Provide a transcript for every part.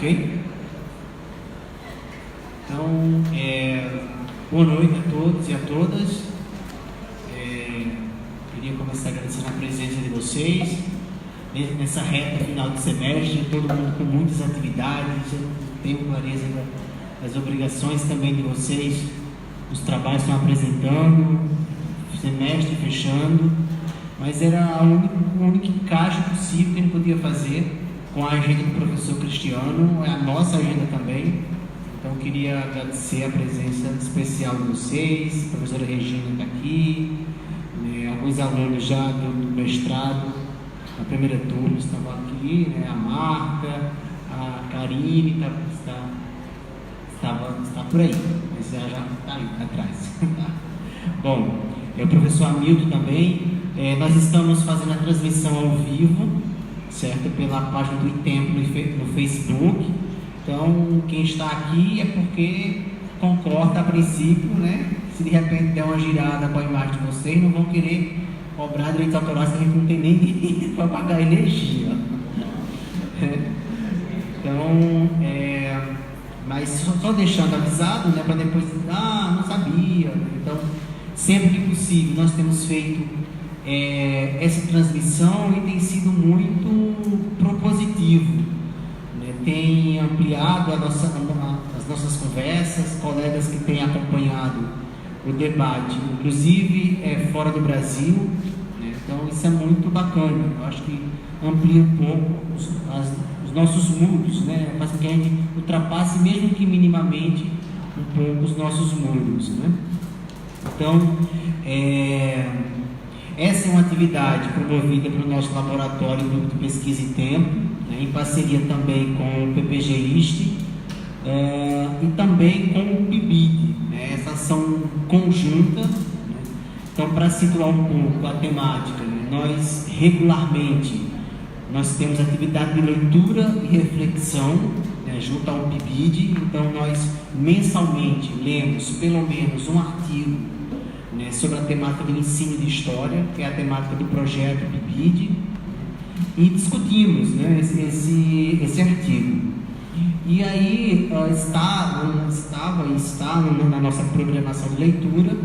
Ok? Então, boa noite a todos e a todas. Queria começar agradecendo a presença de vocês nessa reta final de semestre, todo mundo com muitas atividades. Eu tenho clareza das obrigações também de vocês, os trabalhos estão apresentando, o semestre fechando, mas era o único encaixe possível que a gente podia fazer com a agenda do professor Cristiano, a nossa agenda também. Então, queria agradecer a presença especial de vocês, a professora Regina está aqui, alguns alunos já do mestrado, a primeira turma estavam aqui, a Marta, a Karine está por aí, mas já está ali atrás. Bom, o professor Hamilton também. Nós estamos fazendo a transmissão ao vivo, certo? Pela página do iTempo no Facebook. Então, quem está aqui é porque concorda a princípio, Se de repente der uma girada com a imagem de vocês, não vão querer cobrar direitos autorais, que a gente não tem nem dinheiro para pagar energia. Então, mas só deixando avisado, para depois, não sabia. Então, sempre que possível, nós temos feito essa transmissão e tem sido muito propositivo. Tem ampliado as nossas conversas, colegas que têm acompanhado o debate, inclusive fora do Brasil, Então isso é muito bacana. Eu acho que amplia um pouco os nossos muros, faz com que a gente ultrapasse, mesmo que minimamente, um pouco os nossos muros, Então, essa é uma atividade promovida pelo nosso laboratório Grupo de Pesquisa e Tempo, em parceria também com o PPG-IST e também com o PIBID, essa ação conjunta. Então, para situar um pouco a temática, nós regularmente temos atividade de leitura e reflexão junto ao PIBID. Então, nós mensalmente lemos pelo menos um artigo sobre a temática do ensino de história, que é a temática do projeto PIBID, e discutimos esse artigo. E aí está na nossa programação de leitura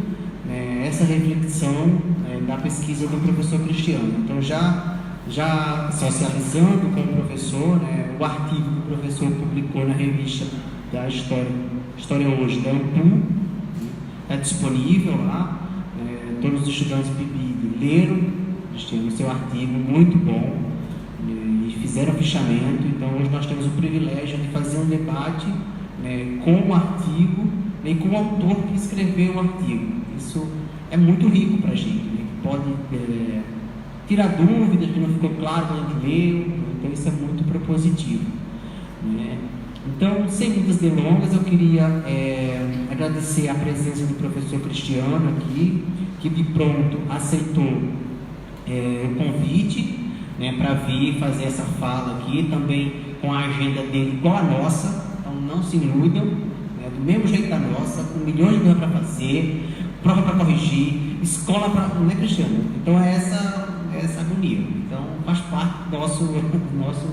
essa reflexão da pesquisa do professor Cristiano. Então, já socializando com o professor, o artigo que o professor publicou na revista da História Hoje, da AMPU, está disponível lá. Todos os estudantes do PIBID leram o seu artigo, muito bom, e fizeram fichamento. Então, hoje nós temos o privilégio de fazer um debate com o artigo e com o autor que escreveu o artigo. Isso é muito rico para a gente, pode tirar dúvidas que não ficou claro quando a gente leu. Então, isso é muito propositivo, Então, sem muitas delongas, eu queria agradecer a presença do professor Cristiano aqui, que de pronto aceitou o convite para vir fazer essa fala aqui, também com a agenda dele igual a nossa. Então, não se iludam, do mesmo jeito da nossa, com milhões de coisas para fazer, prova para corrigir, escola para... Não é, Cristiano? Então, é essa agonia. Então, faz parte do nosso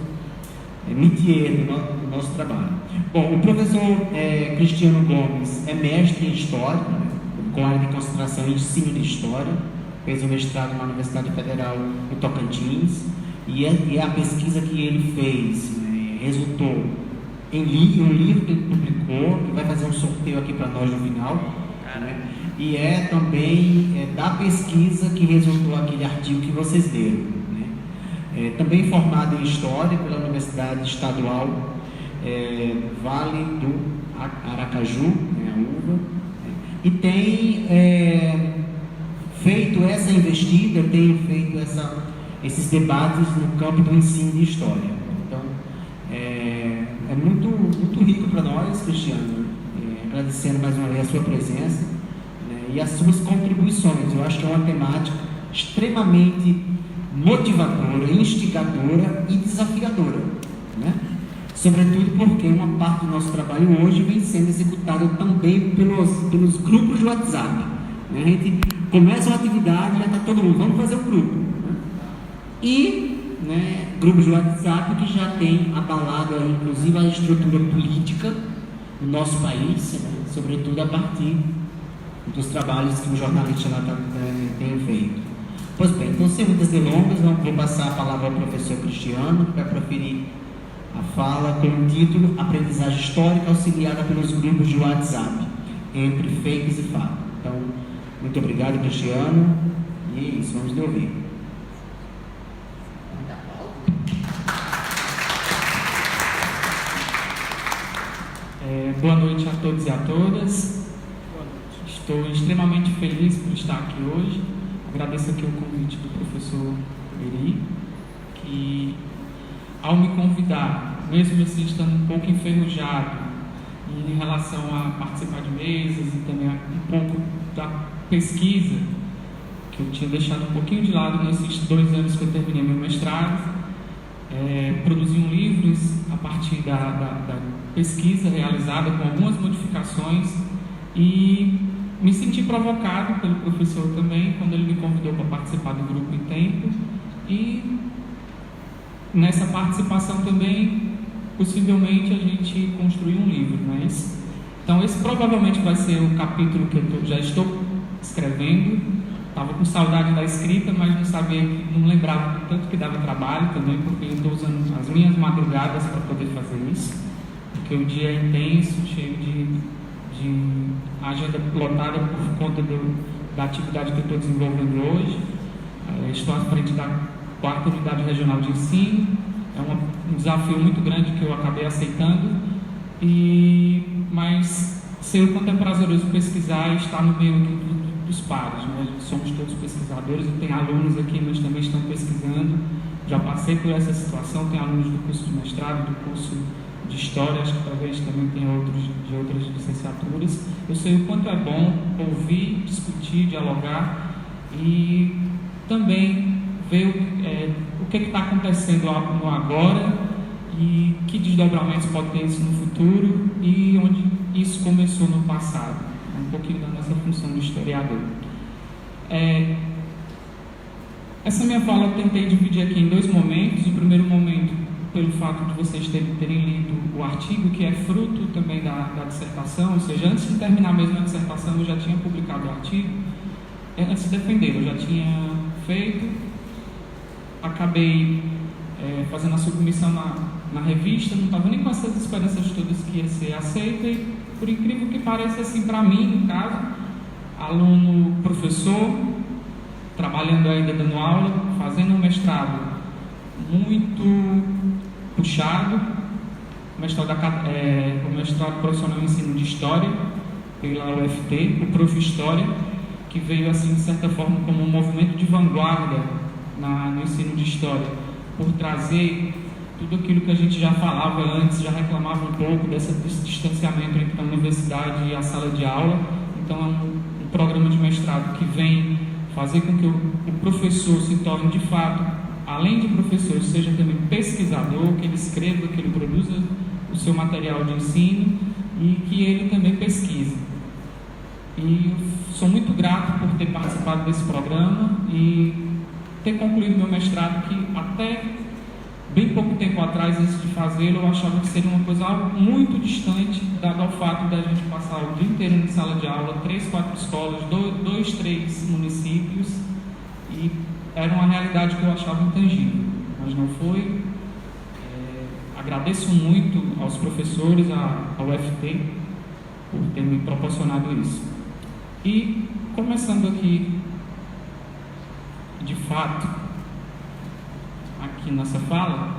métier, do nosso trabalho. Bom, o professor Cristiano Gomes é mestre em História, com área de concentração em Ensino de História, fez um mestrado na Universidade Federal do Tocantins, e a pesquisa que ele fez resultou em um livro que ele publicou, que vai fazer um sorteio aqui para nós no final, e também da pesquisa que resultou aquele artigo que vocês leram, também formado em História pela Universidade Estadual Vale do Aracaju, a UVA, e tem feito essa investida, tem feito esses debates no campo do ensino de História. Então, é muito, muito rico para nós, Cristiano, agradecendo mais uma vez a sua presença e as suas contribuições. Eu acho que é uma temática extremamente motivadora, instigadora e desafiadora, Sobretudo porque uma parte do nosso trabalho hoje vem sendo executada também pelos grupos de WhatsApp. A gente começa uma atividade e já está todo mundo, vamos fazer um grupo. E grupos de WhatsApp que já tem abalado, inclusive, a estrutura política do nosso país, né? Sobretudo a partir dos trabalhos que o jornalista tem feito. Pois bem, então, sem muitas delongas, vou passar a palavra ao professor Cristiano, que vai proferir a fala com o título Aprendizagem Histórica Auxiliada pelos Grupos de WhatsApp, entre fakes e fatos. Então, muito obrigado, Cristiano, e é isso, vamos lhe ouvir. Boa noite a todos e a todas. Estou extremamente feliz por estar aqui hoje. Agradeço aqui o convite do professor Eri, que ao me convidar, mesmo assim estando um pouco enferrujado em relação a participar de mesas e também um pouco da pesquisa, que eu tinha deixado um pouquinho de lado nesses 2 anos que eu terminei meu mestrado, produzi um livro a partir da pesquisa realizada com algumas modificações e me senti provocado pelo professor também quando ele me convidou para participar do grupo em tempo, e nessa participação também possivelmente a gente construir um livro, não é isso? Então esse provavelmente vai ser o capítulo que eu já estou escrevendo. Estava com saudade da escrita, mas não lembrava do tanto que dava trabalho também, porque eu estou usando as minhas madrugadas para poder fazer isso, porque o dia é intenso, cheio de agenda lotada por conta da atividade que eu estou desenvolvendo hoje. Estou à frente da 4ª Unidade Regional de Ensino. É um desafio muito grande que eu acabei aceitando, mas sei o quanto é prazeroso pesquisar e estar no meio dos pares, né? Somos todos pesquisadores, e tem alunos aqui, mas também estão pesquisando. Já passei por essa situação, tem alunos do curso de mestrado, do curso de História, acho que talvez também tenha outros de outras licenciaturas. Eu sei o quanto é bom ouvir, discutir, dialogar e também ver o que está acontecendo no agora e que desdobramentos pode ter isso no futuro e onde isso começou no passado. Um pouquinho da nossa função de historiador. Essa minha fala eu tentei dividir aqui em 2 momentos. O primeiro momento, pelo fato de vocês terem lido o artigo, que é fruto também da dissertação, ou seja, antes de terminar mesmo a dissertação, eu já tinha publicado o artigo, antes de defender, eu já tinha feito, acabei fazendo a submissão na revista, não estava nem com essas esperanças todas que ia ser aceita, e por incrível que pareça, assim, para mim, no caso, aluno, professor, trabalhando ainda dando aula, fazendo um mestrado muito puxado, o mestrado profissional em ensino de História, pela UFT, o Prof. História, que veio, assim, de certa forma, como um movimento de vanguarda no ensino de História, por trazer tudo aquilo que a gente já falava antes, já reclamava um pouco desse distanciamento entre a universidade e a sala de aula. Então é um programa de mestrado que vem fazer com que o professor se torne de fato, além de professor, seja também pesquisador, que ele escreva, que ele produza o seu material de ensino e que ele também pesquise. E eu sou muito grato por ter participado desse programa e ter concluído meu mestrado, que até bem pouco tempo atrás, antes de fazê-lo, eu achava que seria uma coisa muito distante, dado ao fato da gente passar o dia inteiro em sala de aula, 3, 4 escolas, 2, 3 municípios, e era uma realidade que eu achava intangível, mas não foi. Agradeço muito aos professores, ao UFT, por ter me proporcionado isso. E, começando aqui, de fato, aqui nessa fala,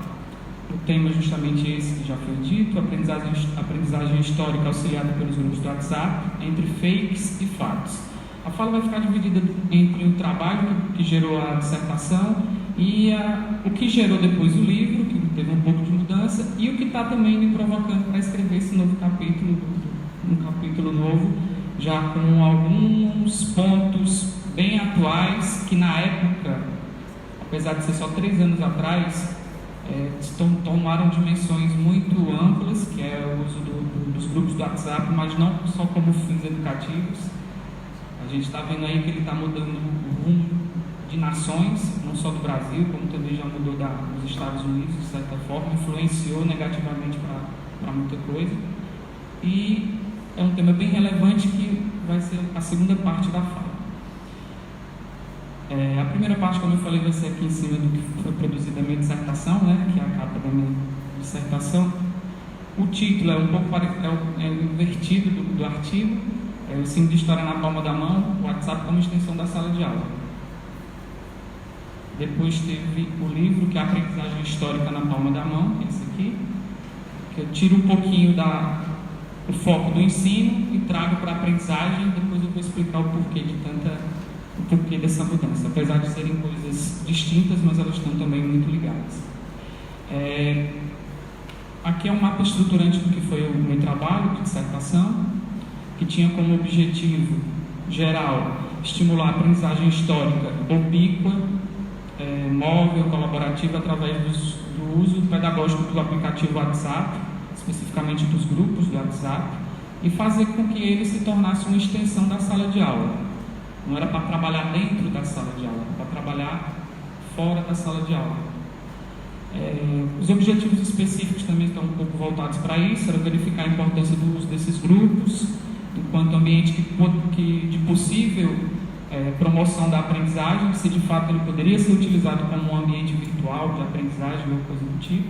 o tema é justamente esse que já foi dito: aprendizagem histórica auxiliada pelos grupos do WhatsApp, entre fakes e fatos. A fala vai ficar dividida entre o trabalho que gerou a dissertação e o que gerou depois o livro, que teve um pouco de mudança, e o que está também me provocando para escrever esse novo capítulo, um capítulo novo, já com alguns pontos bem atuais, que na época, apesar de ser só 3 anos atrás, tomaram dimensões muito amplas, que é o uso dos grupos do WhatsApp, mas não só como fins educativos. A gente está vendo aí que ele está mudando o rumo de nações, não só do Brasil, como também já mudou dos Estados Unidos, de certa forma, influenciou negativamente para muita coisa. E é um tema bem relevante que vai ser a segunda parte da fala. A primeira parte, como eu falei, vai ser aqui em cima do que foi produzido a minha dissertação, né, que é a capa da minha dissertação. O título é um pouco invertido do artigo, é o ensino de história na palma da mão, o WhatsApp como extensão da sala de aula. Depois teve o livro, que é a aprendizagem histórica na palma da mão, que é esse aqui, que eu tiro um pouquinho o foco do ensino e trago para a aprendizagem. Depois eu vou explicar o porquê dessa mudança, apesar de serem coisas distintas, mas elas estão também muito ligadas. Aqui é um mapa estruturante do que foi o meu trabalho de dissertação, que tinha como objetivo geral estimular a aprendizagem histórica ubíqua, móvel, colaborativa, através do uso pedagógico do aplicativo WhatsApp, especificamente dos grupos do WhatsApp, e fazer com que ele se tornasse uma extensão da sala de aula. Não era para trabalhar dentro da sala de aula, era para trabalhar fora da sala de aula. Os objetivos específicos também estão um pouco voltados para isso, era verificar a importância do uso desses grupos, enquanto ambiente de possível promoção da aprendizagem, se de fato ele poderia ser utilizado como um ambiente virtual de aprendizagem ou coisa do tipo.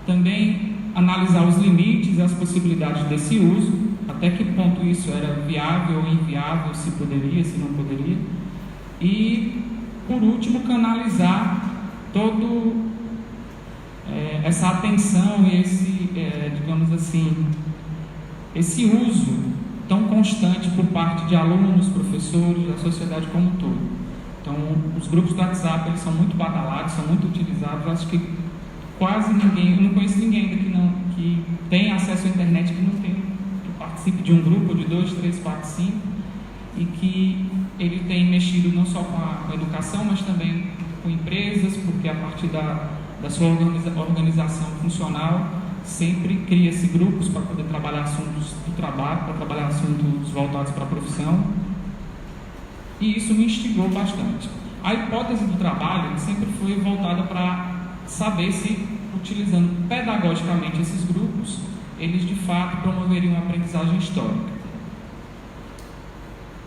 Também analisar os limites e as possibilidades desse uso, até que ponto isso era viável ou inviável, se poderia, se não poderia. E, por último, canalizar todo essa atenção e digamos assim, esse uso tão constante por parte de alunos, professores, da sociedade como um todo. Então, os grupos do WhatsApp, eles são muito badalados, são muito utilizados. Acho que quase ninguém, eu não conheço ninguém ainda que tem acesso à internet que participe de um grupo de 2, 3, 4, 5, e que ele tem mexido não só com a educação, mas também com empresas, porque a partir da sua organização funcional sempre cria-se grupos para poder trabalhar assuntos do trabalho, para trabalhar assuntos voltados para a profissão, e isso me instigou bastante. A hipótese do trabalho sempre foi voltada para saber se, utilizando pedagogicamente esses grupos, eles de fato promoveriam a aprendizagem histórica.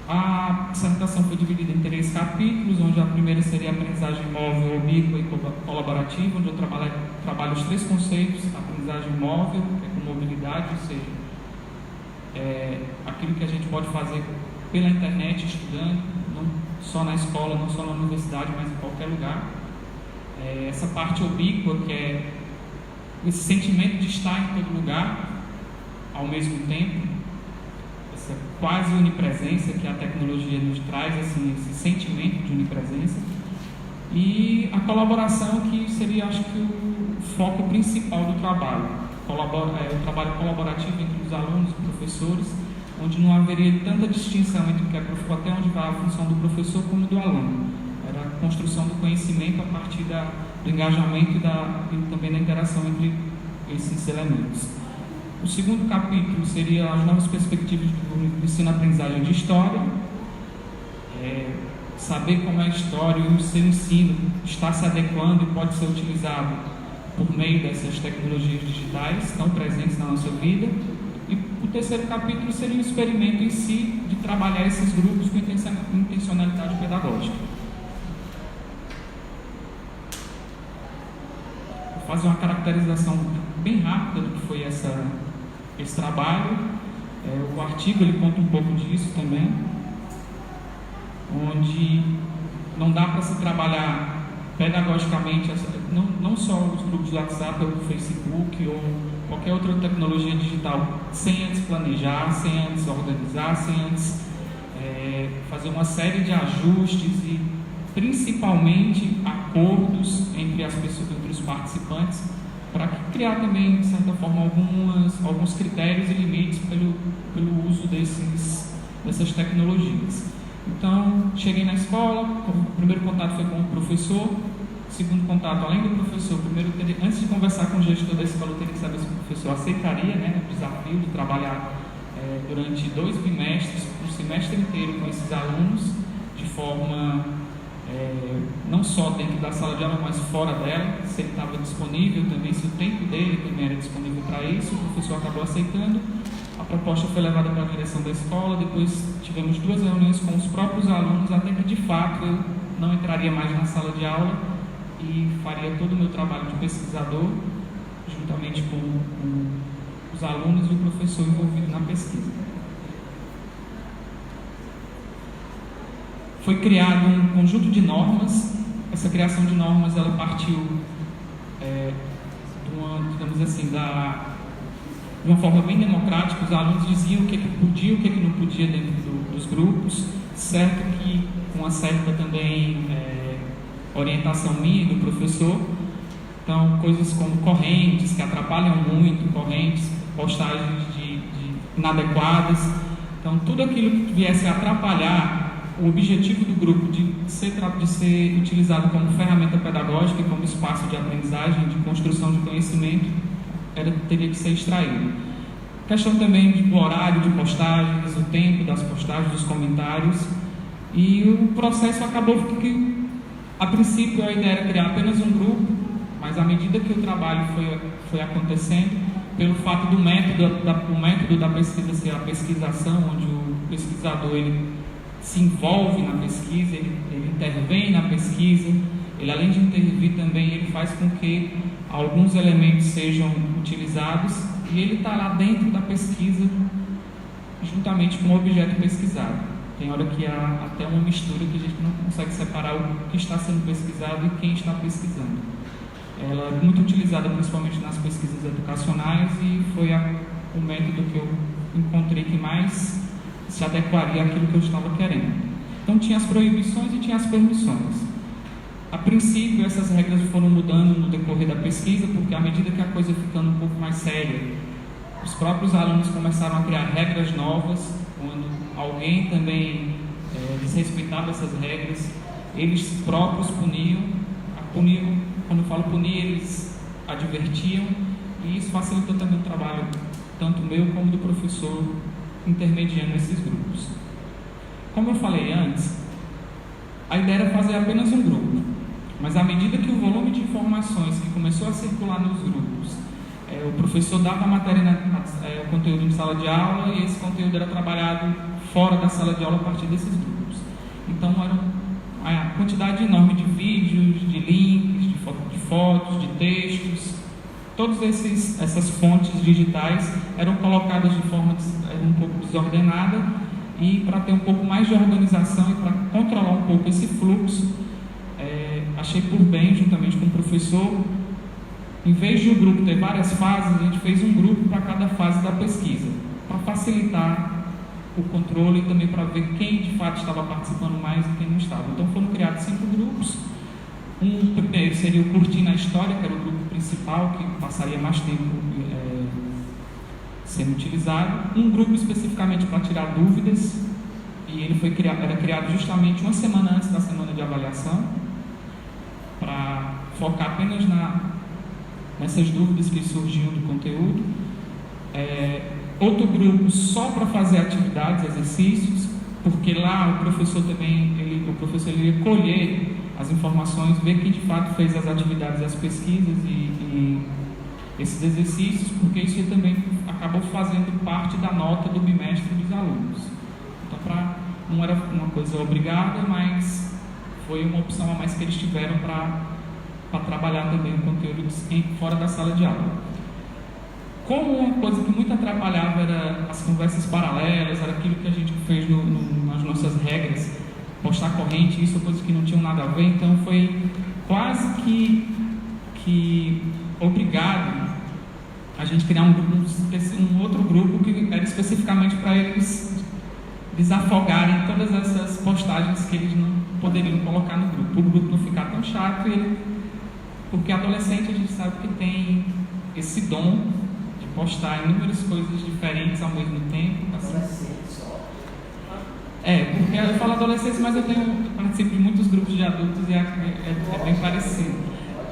A dissertação foi dividida em 3 capítulos, onde a primeira seria a aprendizagem móvel, ubíqua e colaborativa, onde eu trabalho os 3 conceitos: a aprendizagem móvel, que é com mobilidade, ou seja, aquilo que a gente pode fazer pela internet, estudando, não só na escola, não só na universidade, mas em qualquer lugar. Essa parte ubíqua, que é esse sentimento de estar em todo lugar ao mesmo tempo, essa quase onipresença que a tecnologia nos traz, assim, esse sentimento de onipresença. E a colaboração, que seria, acho que, o foco principal do trabalho. O trabalho colaborativo entre os alunos e professores, onde não haveria tanta distinção entre o que é até onde vai a função do professor como do aluno. Era a construção do conhecimento a partir do engajamento e também da interação entre esses elementos. O segundo capítulo seria as novas perspectivas do ensino-aprendizagem de história, saber como é a história e o seu ensino está se adequando e pode ser utilizado por meio dessas tecnologias digitais tão presentes na nossa vida. E o terceiro capítulo seria o experimento em si de trabalhar esses grupos com intencionalidade pedagógica. Vou fazer uma caracterização bem rápida do que foi esse trabalho. O artigo ele conta um pouco disso também, onde não dá para se trabalhar pedagogicamente, não só os grupos do WhatsApp ou do Facebook ou qualquer outra tecnologia digital, sem antes planejar, sem antes organizar, sem antes fazer uma série de ajustes e principalmente acordos entre as pessoas, entre os participantes, para criar também, de certa forma, alguns critérios e limites pelo uso dessas tecnologias. Então, cheguei na escola, o primeiro contato foi com o professor, o segundo contato, além do professor, antes de conversar com o gestor da escola, eu teria que saber se o professor aceitaria, o desafio de trabalhar durante 2 bimestres, um semestre inteiro com esses alunos, de forma não só dentro da sala de aula, mas fora dela, se ele estava disponível também, se o tempo dele também era disponível para isso. O professor acabou aceitando, a proposta foi levada para a direção da escola, depois tivemos 2 reuniões com os próprios alunos, até que de fato eu não entraria mais na sala de aula e faria todo o meu trabalho de pesquisador, juntamente com os alunos e o professor envolvido na pesquisa. Foi criado um conjunto de normas. Essa criação de normas ela partiu digamos assim, de uma forma bem democrática. Os alunos diziam o que podia e o que não podia dentro dos grupos, certo que com uma certa também orientação minha e do professor. Então, coisas como correntes que atrapalham muito, correntes, postagens inadequadas. Então, tudo aquilo que viesse a atrapalhar o objetivo do grupo de ser utilizado como ferramenta pedagógica e como espaço de aprendizagem, de construção de conhecimento, teria que ser extraído. Questão também do horário de postagens, o tempo das postagens, dos comentários. E o processo acabou que, a princípio, a ideia era criar apenas um grupo, mas à medida que o trabalho foi acontecendo, pelo fato do método da pesquisa ser a pesquisação, onde o pesquisador ele se envolve na pesquisa, ele intervém na pesquisa, ele além de intervir também, ele faz com que alguns elementos sejam utilizados e ele está lá dentro da pesquisa juntamente com o objeto pesquisado. Tem hora que há até uma mistura que a gente não consegue separar o que está sendo pesquisado e quem está pesquisando. Ela é muito utilizada principalmente nas pesquisas educacionais e foi o método que eu encontrei que mais se adequaria àquilo que eu estava querendo. Então tinha as proibições e tinha as permissões. A princípio essas regras foram mudando no decorrer da pesquisa, porque à medida que a coisa ia ficando um pouco mais séria, os próprios alunos começaram a criar regras novas. Quando alguém também desrespeitava essas regras, eles próprios puniam. Quando eu falo punir, eles advertiam, e isso facilitou também o trabalho tanto meu como do professor intermediando esses grupos. Como eu falei antes, a ideia era fazer apenas um grupo, mas à medida que o volume de informações que começou a circular nos grupos, o professor dava a matéria, o conteúdo em sala de aula, e esse conteúdo era trabalhado fora da sala de aula a partir desses grupos. Então era a quantidade enorme de vídeos, de links, de fotos, de textos. Todas essas fontes digitais eram colocadas de forma um pouco desordenada, e para ter um pouco mais de organização e para controlar um pouco esse fluxo, achei por bem, juntamente com o professor, em vez de o grupo ter várias fases, a gente fez um grupo para cada fase da pesquisa, para facilitar o controle e também para ver quem de fato estava participando mais e quem não estava. Então foram criados 5 grupos. Um primeiro seria o Curtindo a História, que era o grupo principal, que passaria mais tempo sendo utilizado. Um grupo especificamente para tirar dúvidas, e ele era criado justamente uma semana antes da semana de avaliação, para focar apenas nessas dúvidas que surgiam do conteúdo. Outro grupo só para fazer atividades, exercícios, porque lá o professor ia colher as informações, ver quem de fato fez as atividades e as pesquisas e esses exercícios, porque isso também acabou fazendo parte da nota do bimestre dos alunos. Então, não era uma coisa obrigada, mas foi uma opção a mais que eles tiveram para trabalhar também o conteúdo fora da sala de aula. Como uma coisa que muito atrapalhava era as conversas paralelas, era aquilo que a gente fez nas nossas regras, postar corrente, isso é coisa que não tinham nada a ver, então foi quase que obrigado a gente criar um outro grupo que era especificamente para eles desafogarem todas essas postagens que eles não poderiam colocar no grupo, o grupo não ficar tão chato, porque adolescente a gente sabe que tem esse dom de postar inúmeras coisas diferentes ao mesmo tempo. Assim. Porque eu falo adolescente, mas eu participo de muitos grupos de adultos e é bem parecido.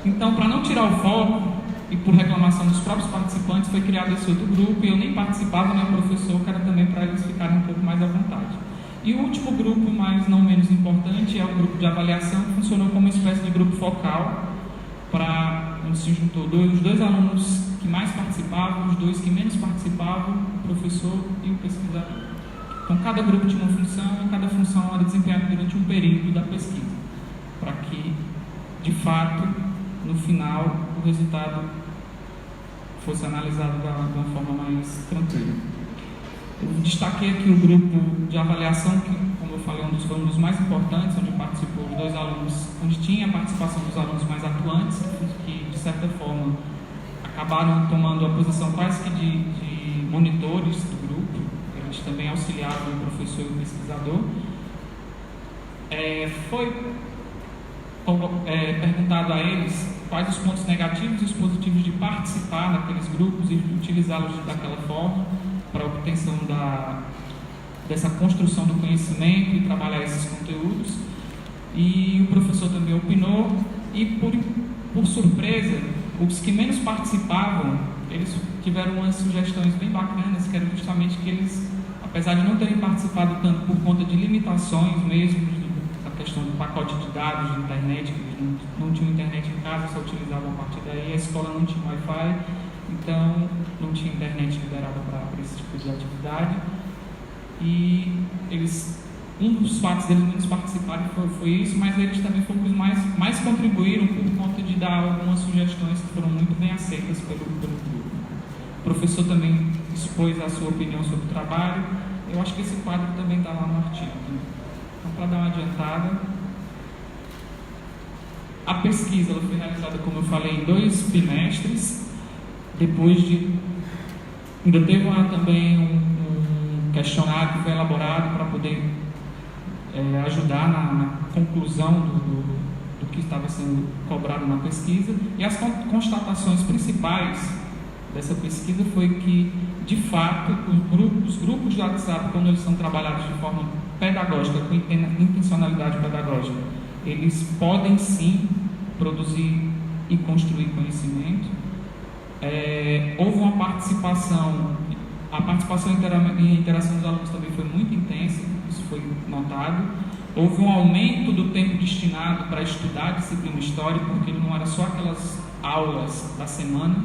Então, para não tirar o foco, e por reclamação dos próprios participantes, foi criado esse outro grupo, e eu nem participava, nem o professor, que era também para eles ficarem um pouco mais à vontade. E o último grupo, mas não menos importante, é o grupo de avaliação, que funcionou como uma espécie de grupo focal, onde se juntou os dois alunos que mais participavam, os dois que menos participavam, o professor e o pesquisador. Então, cada grupo tinha uma função, e cada função era desempenhada durante um período da pesquisa, para que, de fato, no final, o resultado fosse analisado de uma forma mais tranquila. Eu destaquei aqui o grupo de avaliação, que, como eu falei, foi um dos mais importantes, onde participou os dois alunos, onde tinha a participação dos alunos mais atuantes, que, de certa forma, acabaram tomando a posição quase que de monitores do grupo. Eles também auxiliavam o professor e o pesquisador. Foi perguntado a eles quais os pontos negativos e os positivos de participar naqueles grupos e de utilizá-los daquela forma para a obtenção dessa construção do conhecimento e trabalhar esses conteúdos. E o professor também opinou, e por surpresa, os que menos participavam, eles tiveram umas sugestões bem bacanas, que era justamente que eles, apesar de não terem participado tanto por conta de limitações mesmo, da questão do pacote de dados de internet, que eles não tinham internet em casa, só utilizavam a partir daí, a escola não tinha Wi-Fi, então não tinha internet liberada para esse tipo de atividade. E um dos fatos deles menos participarem foi isso, mas eles também foram os mais contribuíram por conta de dar algumas sugestões que foram muito bem aceitas pelo grupo. O professor também expôs a sua opinião sobre o trabalho. Eu acho que esse quadro também está lá no artigo. Então, para dar uma adiantada, a pesquisa ela foi realizada, como eu falei, em 2 bimestres. Ainda teve também um questionário que foi elaborado para poder ajudar na conclusão do que estava sendo cobrado na pesquisa. E as constatações principais dessa pesquisa foi que, de fato, os grupos de WhatsApp, quando eles são trabalhados de forma pedagógica, com intencionalidade pedagógica, eles podem sim produzir e construir conhecimento. Houve uma participação, a participação e interação dos alunos também foi muito intensa, isso foi notado. Houve um aumento do tempo destinado para estudar a disciplina História, porque não era só aquelas aulas da semana,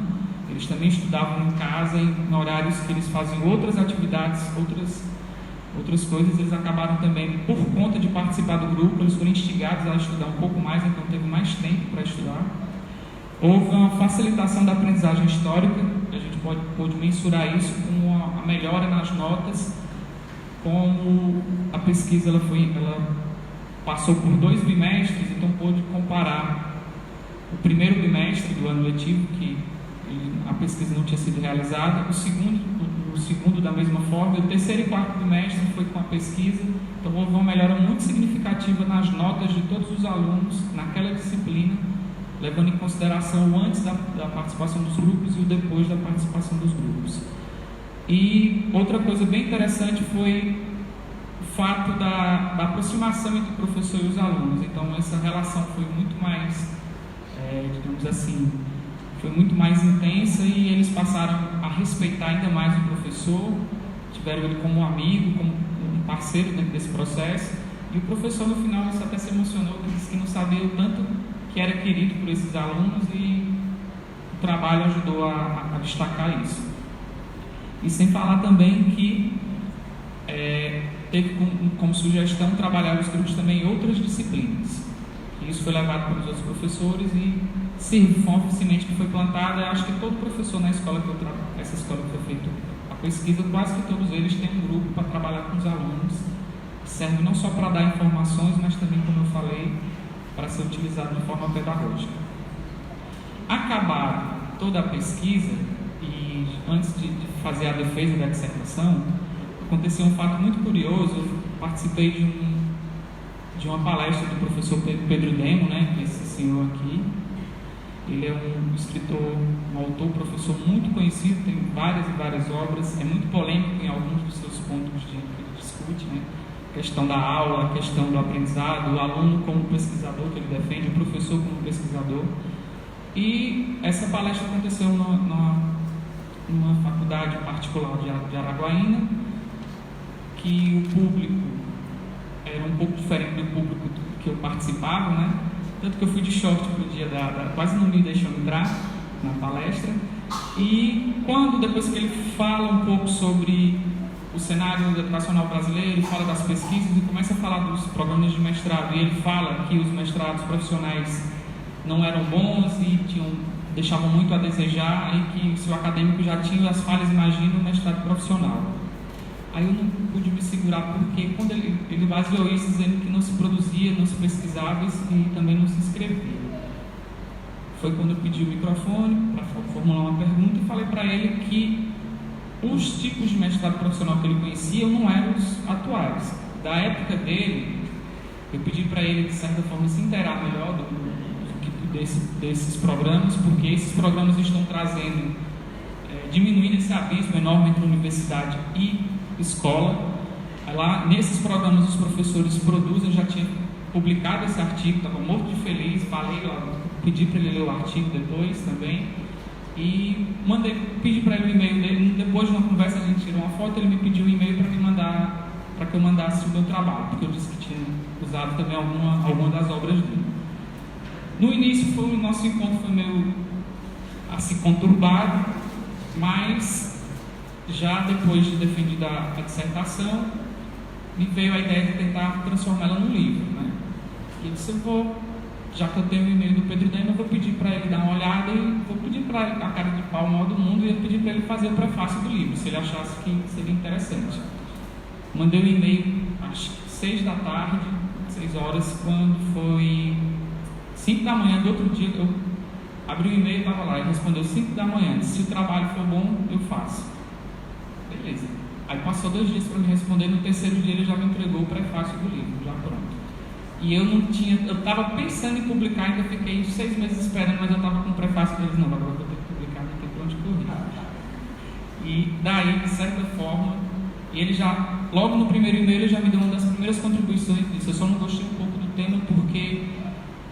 eles também estudavam em casa, em horários que eles faziam outras atividades, outras coisas. Eles acabaram também, por conta de participar do grupo, eles foram instigados a estudar um pouco mais, então teve mais tempo para estudar. Houve uma facilitação da aprendizagem histórica, a gente pode mensurar isso com a melhora nas notas, como a pesquisa ela passou por 2 bimestres, então pôde comparar o primeiro bimestre do ano letivo, que a pesquisa não tinha sido realizada, o segundo da mesma forma, e o terceiro e quarto bimestre foi com a pesquisa. Então houve uma melhora muito significativa nas notas de todos os alunos naquela disciplina, levando em consideração o antes da participação dos grupos e o depois da participação dos grupos. E outra coisa bem interessante foi o fato da aproximação entre o professor e os alunos. Então essa relação foi muito mais, digamos assim, foi muito mais intensa, e eles passaram a respeitar ainda mais o professor, tiveram ele como um amigo, como um parceiro dentro desse processo. E o professor, no final, até se emocionou, disse que não sabia o tanto que era querido por esses alunos, e o trabalho ajudou a destacar isso. E sem falar também que teve como sugestão trabalhar os grupos também em outras disciplinas. E isso foi levado pelos outros professores e foi uma semente que foi plantada. Acho que todo professor na escola que eu trabalho, essa escola que foi feita a pesquisa, quase que todos eles têm um grupo para trabalhar com os alunos, que serve não só para dar informações, mas também, como eu falei, para ser utilizado de forma pedagógica. Acabada toda a pesquisa, e antes de fazer a defesa da dissertação, aconteceu um fato muito curioso. Eu participei de uma palestra do professor Pedro Demo, né, esse senhor aqui. Ele é um escritor, um autor, professor muito conhecido, tem várias e várias obras, é muito polêmico em alguns dos seus pontos que ele discute, né? A questão da aula, a questão do aprendizado, o aluno como pesquisador que ele defende, o professor como pesquisador. E essa palestra aconteceu numa faculdade particular de Araguaína, que o público pouco diferente do público que eu participava, né? Tanto que eu fui de short pro dia quase não me deixou entrar na palestra. E depois que ele fala um pouco sobre o cenário educacional brasileiro, fala das pesquisas e começa a falar dos programas de mestrado, e ele fala que os mestrados profissionais não eram bons e deixavam muito a desejar, e que se o acadêmico já tinha as falhas, imagina o mestrado profissional. Aí eu não pude me segurar, porque quando ele baseou isso dizendo que não se produzia, não se pesquisava e também não se escrevia. Foi quando eu pedi o microfone para formular uma pergunta e falei para ele que os tipos de mestrado profissional que ele conhecia não eram os atuais. Da época dele, eu pedi para ele, de certa forma, se inteirar melhor desses programas, porque esses programas estão trazendo, diminuindo esse abismo enorme entre universidade e escola. Lá, nesses programas, os professores produzem. Já tinha publicado esse artigo, estava morto de feliz, falei lá, pedi para ele ler o artigo depois também, e pedi para ele o e-mail dele. Depois de uma conversa, a gente tirou uma foto, ele me pediu um e-mail para que eu mandasse o meu trabalho, porque eu disse que tinha usado também alguma das obras dele. No início, o nosso encontro foi meio assim conturbado, mas já depois de defendida a dissertação, me veio a ideia de tentar transformá-la num livro, né? E eu disse, já que eu tenho o e-mail do Pedro Dema, eu vou pedir para ele dar uma olhada e vou pedir para ele, a cara de pau maior do mundo, e eu pedi para ele fazer o prefácio do livro, se ele achasse que seria interessante. Mandei o e-mail às 6 da tarde, 6 horas, quando foi 5 da manhã do outro dia. Eu abri o e-mail e estava lá, ele respondeu 5 da manhã, se o trabalho for bom, eu faço. Beleza. Aí passou 2 dias para me responder, no terceiro dia ele já me entregou o prefácio do livro, já pronto. E eu estava pensando em publicar, ainda fiquei 6 meses esperando, mas eu estava com o prefácio deles, não, agora eu tenho que publicar, não tem para onde correr. E daí, de certa forma, ele já, logo no primeiro e-mail, ele já me deu uma das primeiras contribuições disso. Eu só não gostei um pouco do tema, porque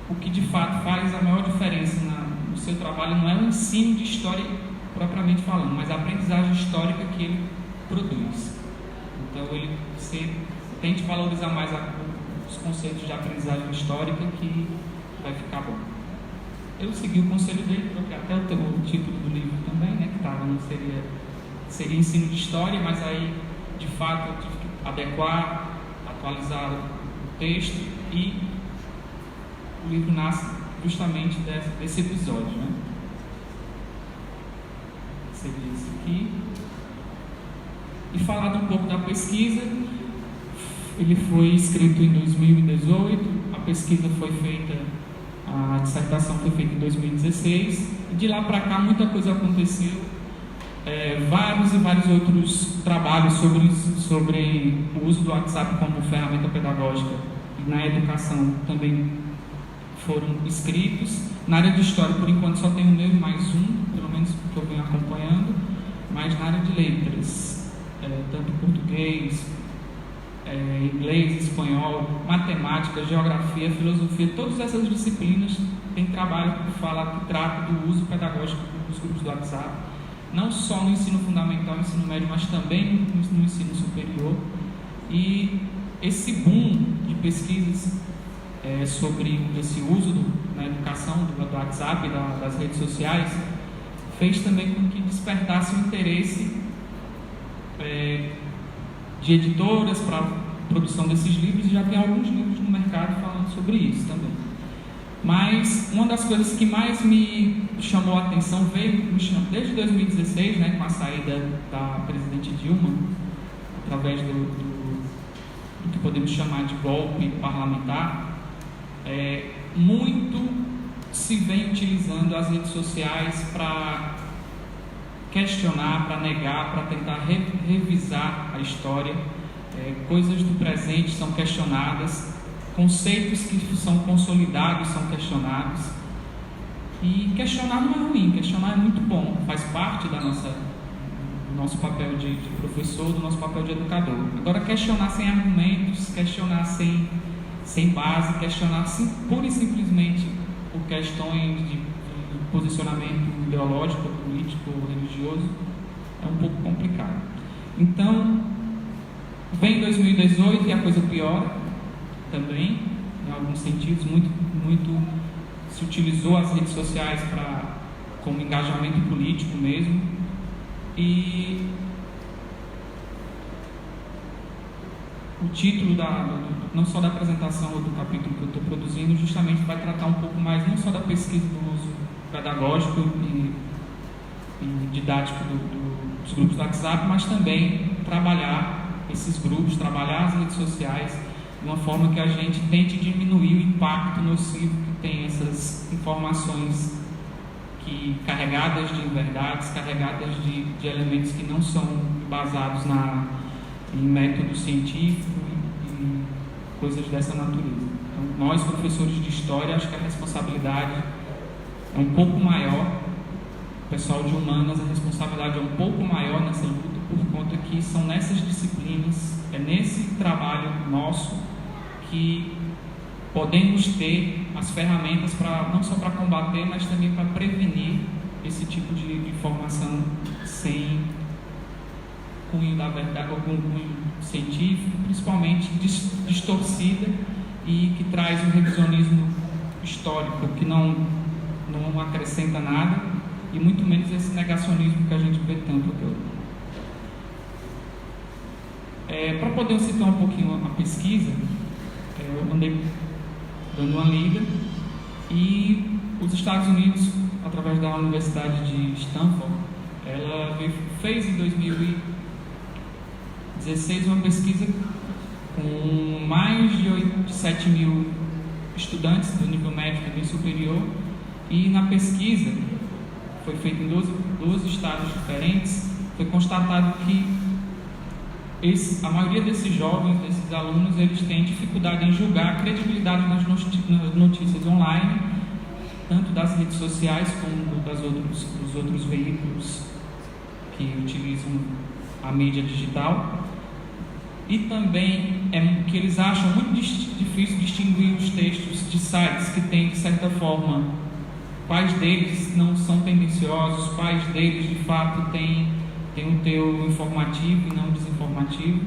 o que de fato faz a maior diferença no seu trabalho não é o ensino de história propriamente falando, mas a aprendizagem histórica que ele produz. Então ele tente valorizar mais os conceitos de aprendizagem histórica, que vai ficar bom. Eu segui o conselho dele, porque até o título do livro também, né, que não seria ensino de história, mas aí de fato eu tive que adequar, atualizar o texto, e o livro nasce justamente desse episódio, né? Seria isso aqui. E falado um pouco da pesquisa, ele foi escrito em 2018, a pesquisa foi feita, a dissertação foi feita em 2016, e de lá para cá muita coisa aconteceu. Vários e vários outros trabalhos sobre o uso do WhatsApp como ferramenta pedagógica na educação também foram escritos. Na área de história, por enquanto, só tem o meu e mais um, pelo menos que eu venho acompanhando, mas na área de letras, tanto português, inglês, espanhol, matemática, geografia, filosofia, todas essas disciplinas têm trabalho que trata do uso pedagógico dos grupos do WhatsApp, não só no ensino fundamental e ensino médio, mas também no ensino superior. E esse boom de pesquisas sobre esse uso na educação do WhatsApp, das redes sociais, fez também com que despertasse o interesse de editoras para a produção desses livros, e já tem alguns livros no mercado falando sobre isso também. Mas uma das coisas que mais me chamou a atenção desde 2016, né, com a saída da presidente Dilma, através do que podemos chamar de golpe parlamentar, muito se vem utilizando as redes sociais para questionar, para negar, para tentar revisar a história. Coisas do presente são questionadas, conceitos que são consolidados são questionados. E questionar não é ruim, questionar é muito bom, faz parte do nosso papel de professor, do nosso papel de educador. Agora, questionar sem argumentos, questionar sem base, questionar pura e simplesmente por questões de posicionamento ideológico, político, religioso, é um pouco complicado. Então, vem 2018 e a coisa piora. também, em alguns sentidos, muito se utilizou as redes sociais como engajamento político mesmo. E o título não só da apresentação ou do capítulo que eu estou produzindo, justamente vai tratar um pouco mais não só da pesquisa do uso pedagógico e didático dos grupos do WhatsApp, mas também trabalhar esses grupos, trabalhar as redes sociais de uma forma que a gente tente diminuir o impacto nocivo que tem essas informações carregadas de verdades, carregadas de elementos que não são basados em método científico e coisas dessa natureza. Então, nós, professores de História, acho que a responsabilidade é um pouco maior. O pessoal de Humanas, a responsabilidade é um pouco maior nessa luta, por conta que são nessas disciplinas, é nesse trabalho nosso que podemos ter as ferramentas não só para combater, mas também para prevenir esse tipo de informação sem cunho da verdade, algum cunho científico, principalmente distorcida e que traz um revisionismo histórico que não acrescenta nada, e muito menos esse negacionismo que a gente vê tanto aqui. Para poder citar um pouquinho a pesquisa, eu andei dando uma lida, e os Estados Unidos, através da Universidade de Stanford, ela fez em 2016 uma pesquisa com mais de 7 mil estudantes do nível médio e nível superior, e na pesquisa, foi feita em 12 estados diferentes, foi constatado que a maioria desses jovens, desses alunos, eles têm dificuldade em julgar a credibilidade nas notícias online, tanto das redes sociais como dos outros veículos que utilizam a mídia digital, e também que eles acham muito difícil distinguir os textos de sites que têm, de certa forma, quais deles não são tendenciosos, quais deles de fato têm um teor informativo e não desinformativo.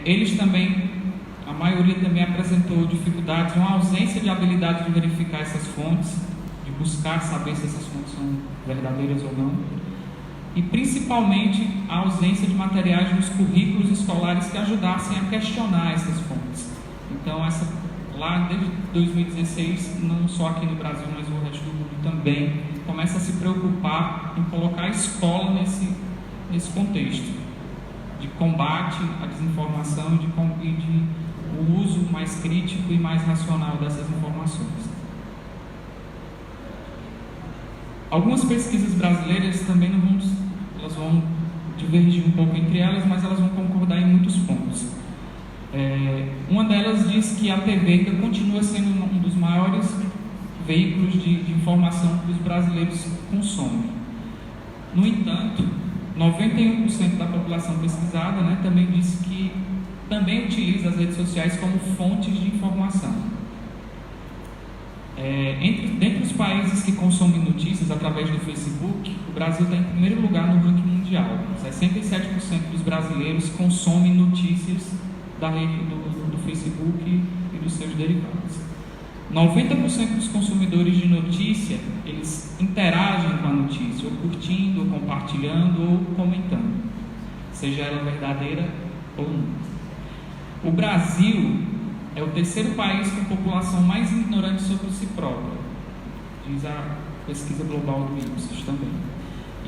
Eles também, a maioria também apresentou dificuldades, uma ausência de habilidade de verificar essas fontes, de buscar saber se essas fontes são verdadeiras ou não, e principalmente a ausência de materiais nos currículos escolares que ajudassem a questionar essas fontes. Então, lá desde 2016, não só aqui no Brasil, mas no resto do mundo também, começa a se preocupar em colocar a escola nesse contexto de combate à desinformação e de o uso mais crítico e mais racional dessas informações. Algumas pesquisas brasileiras também elas vão divergir um pouco entre elas, mas elas vão concordar em muitos pontos. Uma delas diz que a TV ainda continua sendo um dos maiores veículos de informação que os brasileiros consomem. No entanto, 91% da população pesquisada, também disse que também utiliza as redes sociais como fontes de informação. Dentre os países que consomem notícias através do Facebook, o Brasil está em primeiro lugar no ranking mundial. 67% dos brasileiros consomem notícias da rede do Facebook e dos seus derivados. 90% dos consumidores de notícia, eles interagem com a notícia, ou curtindo, ou compartilhando, ou comentando, seja ela verdadeira ou não. O Brasil é o terceiro país com população mais ignorante sobre si próprio, diz a pesquisa global do Ipsos também.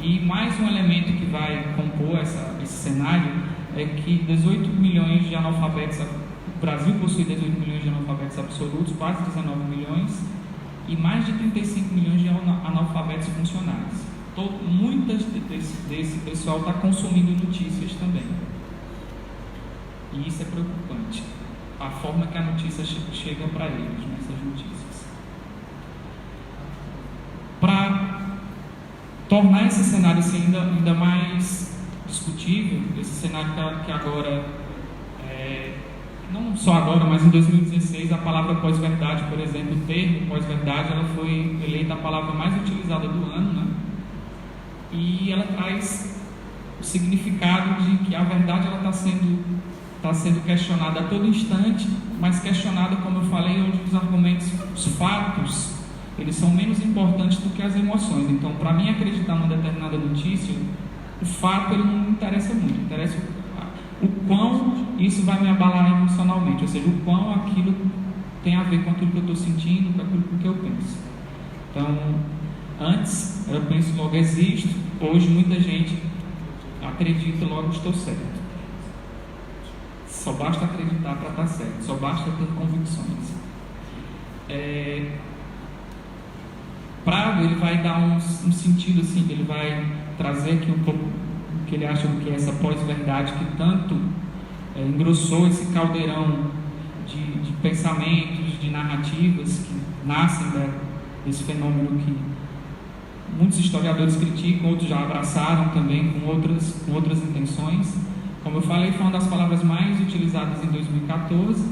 E mais um elemento que vai compor esse cenário é que 18 milhões de analfabetos, o Brasil possui 18 milhões de analfabetos absolutos, quase 19 milhões, e mais de 35 milhões de analfabetos funcionais. Muitas desse pessoal está consumindo notícias também. E isso é preocupante, a forma que a notícia chega para eles, nessas notícias. Para tornar esse cenário ainda mais discutível, esse cenário que agora, não só agora, mas em 2016, a palavra pós-verdade, por exemplo, o termo pós-verdade, ela foi eleita a palavra mais utilizada do ano, e ela traz o significado de que a verdade está sendo está sendo questionada a todo instante, mas questionada, como eu falei, onde os argumentos, os fatos, eles são menos importantes do que as emoções. Então, para mim acreditar numa determinada notícia, o fato ele não me interessa muito, interessa o quão isso vai me abalar emocionalmente, ou seja, o quão aquilo tem a ver com aquilo que eu estou sentindo, com aquilo que eu penso. Então, antes eu penso logo existo, hoje muita gente acredita logo estou certo. Só basta acreditar para estar certo, só basta ter convicções. Prado ele vai dar um sentido assim, ele vai trazer aqui um pouco o que ele acha que é essa pós-verdade que tanto engrossou esse caldeirão de pensamentos, de narrativas que nascem desse fenômeno que muitos historiadores criticam, outros já abraçaram também com outras intenções. Como eu falei, foi uma das palavras mais utilizadas em 2014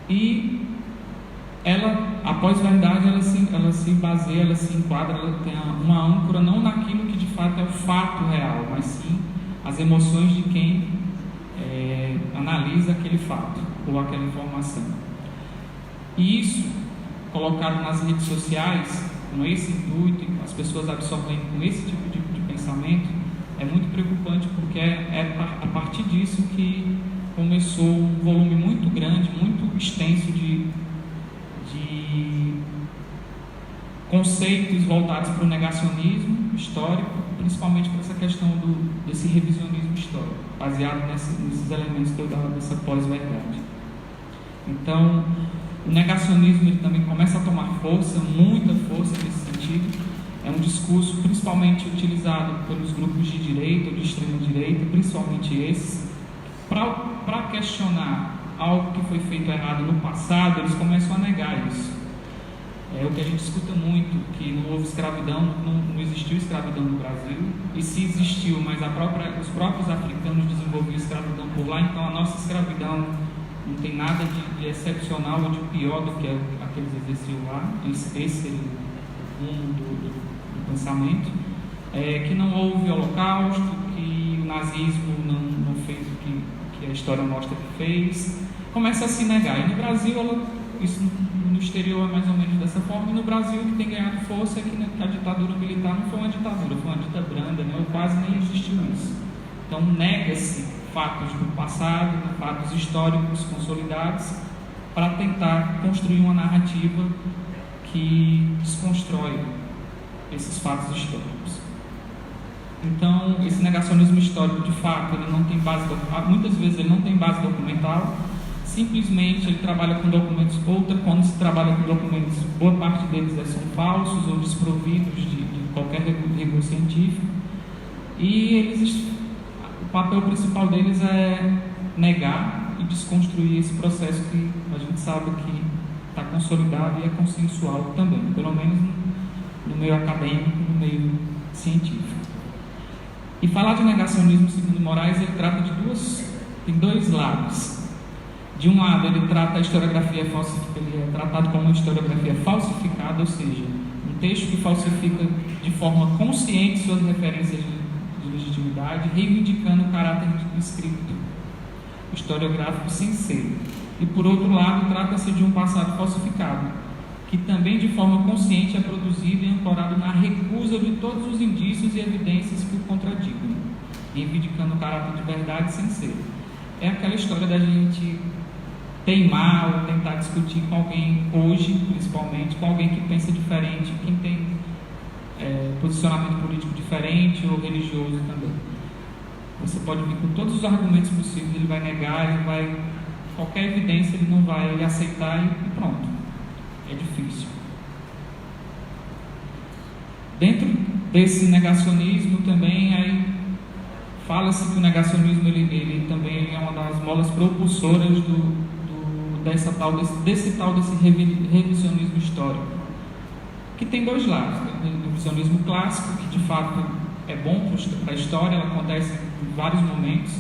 e a pós-verdade ela se baseia, ela se enquadra, ela tem uma âncora não naquilo que de fato é o fato real, mas sim as emoções de quem analisa aquele fato ou aquela informação. E isso, colocado nas redes sociais, com esse intuito, as pessoas absorvendo com esse tipo de pensamento, é muito preocupante, porque é a partir disso que começou um volume muito grande, muito extenso de conceitos voltados para o negacionismo histórico, principalmente para essa questão desse revisionismo histórico, baseado nesses elementos que eu dava dessa pós-verdade. Então, o negacionismo ele também começa a tomar força, muita força nesse sentido. É um discurso principalmente utilizado pelos grupos de direita ou de extrema direita, principalmente esses, para questionar algo que foi feito errado no passado. Eles começam a negar isso. É o que a gente escuta muito, que não houve escravidão, não existiu escravidão no Brasil, e se existiu, mas os próprios africanos desenvolveram escravidão por lá, então a nossa escravidão não tem nada de excepcional ou de pior do que a que eles exerciam lá. Esse seria um do pensamento. Que não houve holocausto, que o nazismo não fez o que a história mostra que fez. Começa a se negar. E no Brasil, isso no exterior é mais ou menos dessa forma, e no Brasil o que tem ganhado força é que a ditadura militar não foi uma ditadura, foi uma ditadura branda, né? Ou quase nem existiu isso. Então nega-se fatos do passado, fatos históricos consolidados, para tentar construir uma narrativa que desconstrói esses fatos históricos. Então, esse negacionismo histórico, de fato, ele não tem base, muitas vezes ele não tem base documental, simplesmente ele trabalha com documentos, quando se trabalha com documentos, boa parte deles são falsos ou desprovidos de qualquer rigor científico, e o papel principal deles é negar e desconstruir esse processo que a gente sabe que está consolidado e é consensual também, pelo menos no meio acadêmico, no meio científico. E falar de negacionismo, segundo Moraes, ele trata tem dois lados. De um lado, ele trata a historiografia falsificada, ele é tratado como uma historiografia falsificada, ou seja, um texto que falsifica de forma consciente suas referências de legitimidade, reivindicando o caráter escrito historiográfico sem ser. E por outro lado, trata-se de um passado falsificado, que também de forma consciente é produzido e ancorado na recusa de todos os indícios e evidências que o contradigam, reivindicando o caráter de verdade sem ser. É aquela história da gente teimar ou tentar discutir com alguém hoje, principalmente, com alguém que pensa diferente, quem tem posicionamento político diferente ou religioso também. Você pode vir com todos os argumentos possíveis, ele vai negar, qualquer evidência ele não vai aceitar e pronto. É difícil. Dentro desse negacionismo também, aí fala-se que o negacionismo ele também é uma das molas propulsoras desse revisionismo histórico, que tem dois lados. O revisionismo clássico, que de fato é bom para a história, ela acontece em vários momentos,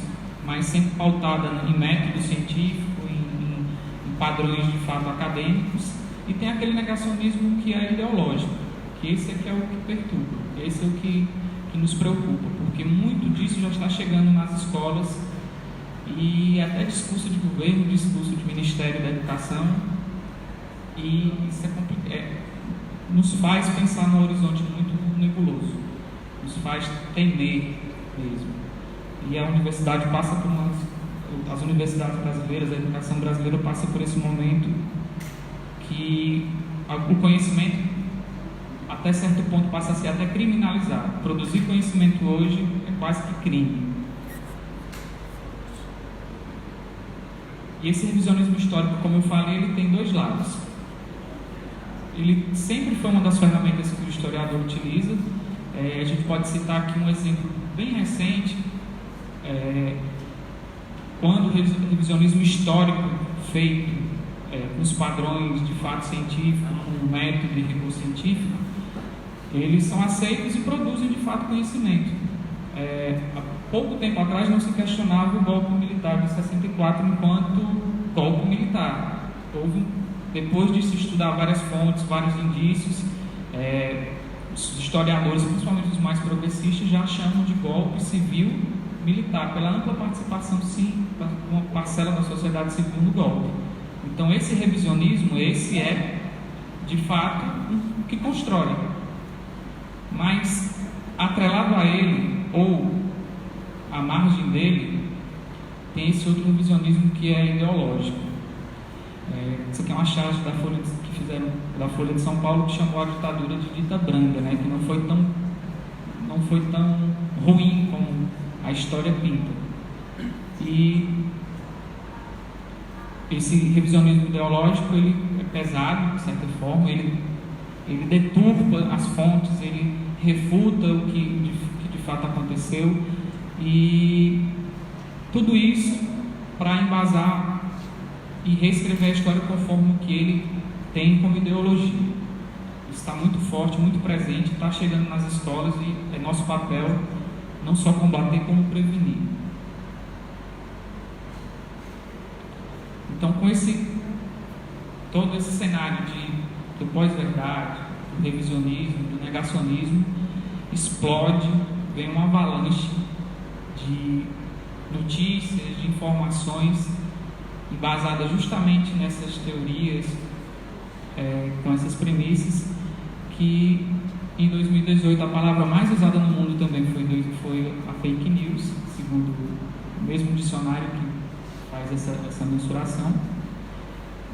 mas sempre pautada em método científico, em padrões de fato acadêmicos. E tem aquele negacionismo que é ideológico, que esse aqui é o que perturba, esse é o que nos preocupa, porque muito disso já está chegando nas escolas e até discurso de governo, discurso de Ministério da Educação, e isso nos faz pensar num horizonte muito nebuloso, nos faz temer mesmo. E a universidade passa por as universidades brasileiras, a educação brasileira passa por esse momento que o conhecimento, até certo ponto, passa a ser até criminalizado. Produzir conhecimento hoje é quase que crime. E esse revisionismo histórico, como eu falei, ele tem dois lados. Ele sempre foi uma das ferramentas que o historiador utiliza. A gente pode citar aqui um exemplo bem recente, quando o revisionismo histórico feito com os padrões de fato científico, com o método de rigor científico, eles são aceitos e produzem de fato conhecimento. Há pouco tempo atrás não se questionava o golpe militar de 64 enquanto golpe militar. Depois de se estudar várias fontes, vários indícios, os historiadores, principalmente os mais progressistas, já chamam de golpe civil militar, pela ampla participação, sim, de uma parcela da sociedade civil no golpe. Então, esse revisionismo, esse é, de fato, o que constrói. Mas, atrelado a ele, ou à margem dele, tem esse outro revisionismo que é ideológico. Isso aqui é uma charge que fizeram da Folha de São Paulo, que chamou a ditadura de dita branda, né? Que não foi tão ruim como a história pinta. E esse revisionismo ideológico, ele é pesado, de certa forma, ele deturpa as fontes, ele refuta o que de fato aconteceu, e tudo isso para embasar e reescrever a história conforme o que ele tem como ideologia. Isso está muito forte, muito presente, está chegando nas escolas, e é nosso papel não só combater, como prevenir. Então, com todo esse cenário do pós-verdade, do revisionismo, do negacionismo, explode, vem uma avalanche de notícias, de informações embasadas justamente nessas teorias, com essas premissas, que em 2018 a palavra mais usada no mundo também foi a fake news, segundo o mesmo dicionário que faz essa mensuração.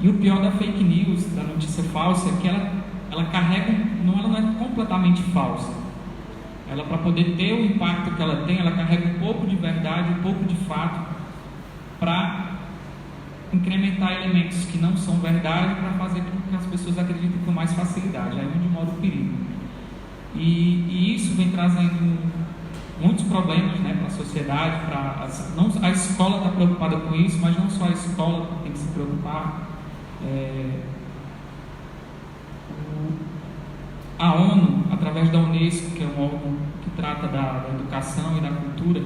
E o pior da fake news, da notícia falsa, é que ela carrega, ela não é completamente falsa. Ela, para poder ter o impacto que ela tem, ela carrega um pouco de verdade, um pouco de fato, para incrementar elementos que não são verdade, para fazer com que as pessoas acreditem com mais facilidade. Aí é onde mora o perigo. E isso vem trazendo muitos problemas, né, para a sociedade. A escola está preocupada com isso, mas não só a escola tem que se preocupar. A ONU, através da Unesco, que é um órgão que trata da educação e da cultura,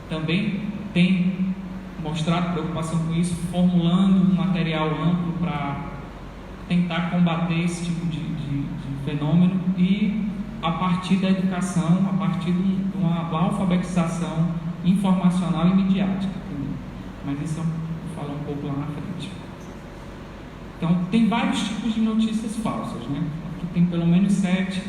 também tem mostrado preocupação com isso, formulando um material amplo para tentar combater esse tipo de fenômeno, e a partir da educação, a partir de uma alfabetização informacional e midiática também. Mas isso eu vou falar um pouco lá na frente. Então, tem vários tipos de notícias falsas, né? Aqui tem pelo menos 7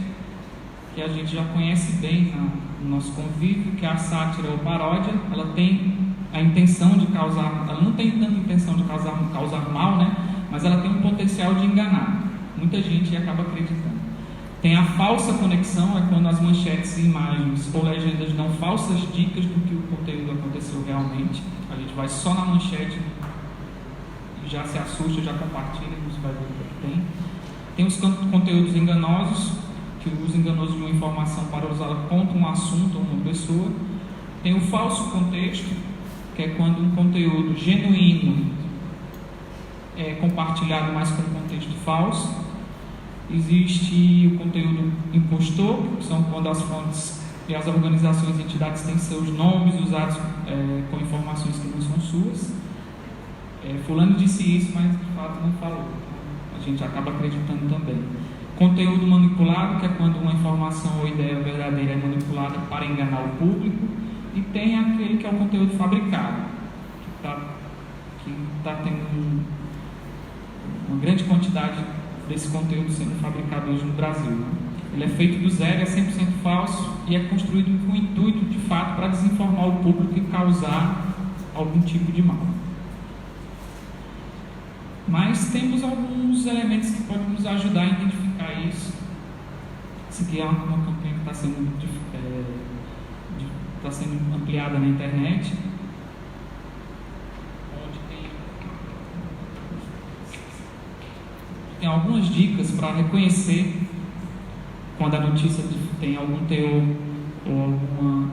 que a gente já conhece bem no nosso convívio, que é a sátira ou paródia. Ela tem a intenção de causar, ela não tem tanta intenção de causar mal, né? Mas ela tem um potencial de enganar muita gente e acaba acreditando. Tem a falsa conexão, é quando as manchetes e imagens ou legendas dão falsas dicas do que o conteúdo aconteceu realmente. A gente vai só na manchete e já se assusta, já compartilha, você vai ver o que tem. Tem os conteúdos enganosos, que usa enganoso de uma informação para usá-la contra um assunto ou uma pessoa. Tem o falso contexto, que é quando um conteúdo genuíno é compartilhado, mas com um contexto falso. Existe o conteúdo impostor, que são quando as fontes e as organizações e entidades têm seus nomes usados com informações que não são suas. Fulano disse isso, mas de fato não falou. A gente acaba acreditando também. Conteúdo manipulado, que é quando uma informação ou ideia verdadeira é manipulada para enganar o público. E tem aquele que é o conteúdo fabricado, que está tendo uma grande quantidade desse conteúdo sendo fabricado hoje no Brasil, né? Ele é feito do zero, é 100% falso e é construído com o intuito, de fato, para desinformar o público e causar algum tipo de mal. Mas temos alguns elementos que podem nos ajudar a identificar isso. Essa aqui é uma campanha que está sendo ampliada na internet, onde tem algumas dicas para reconhecer quando a notícia tem algum teor ou alguma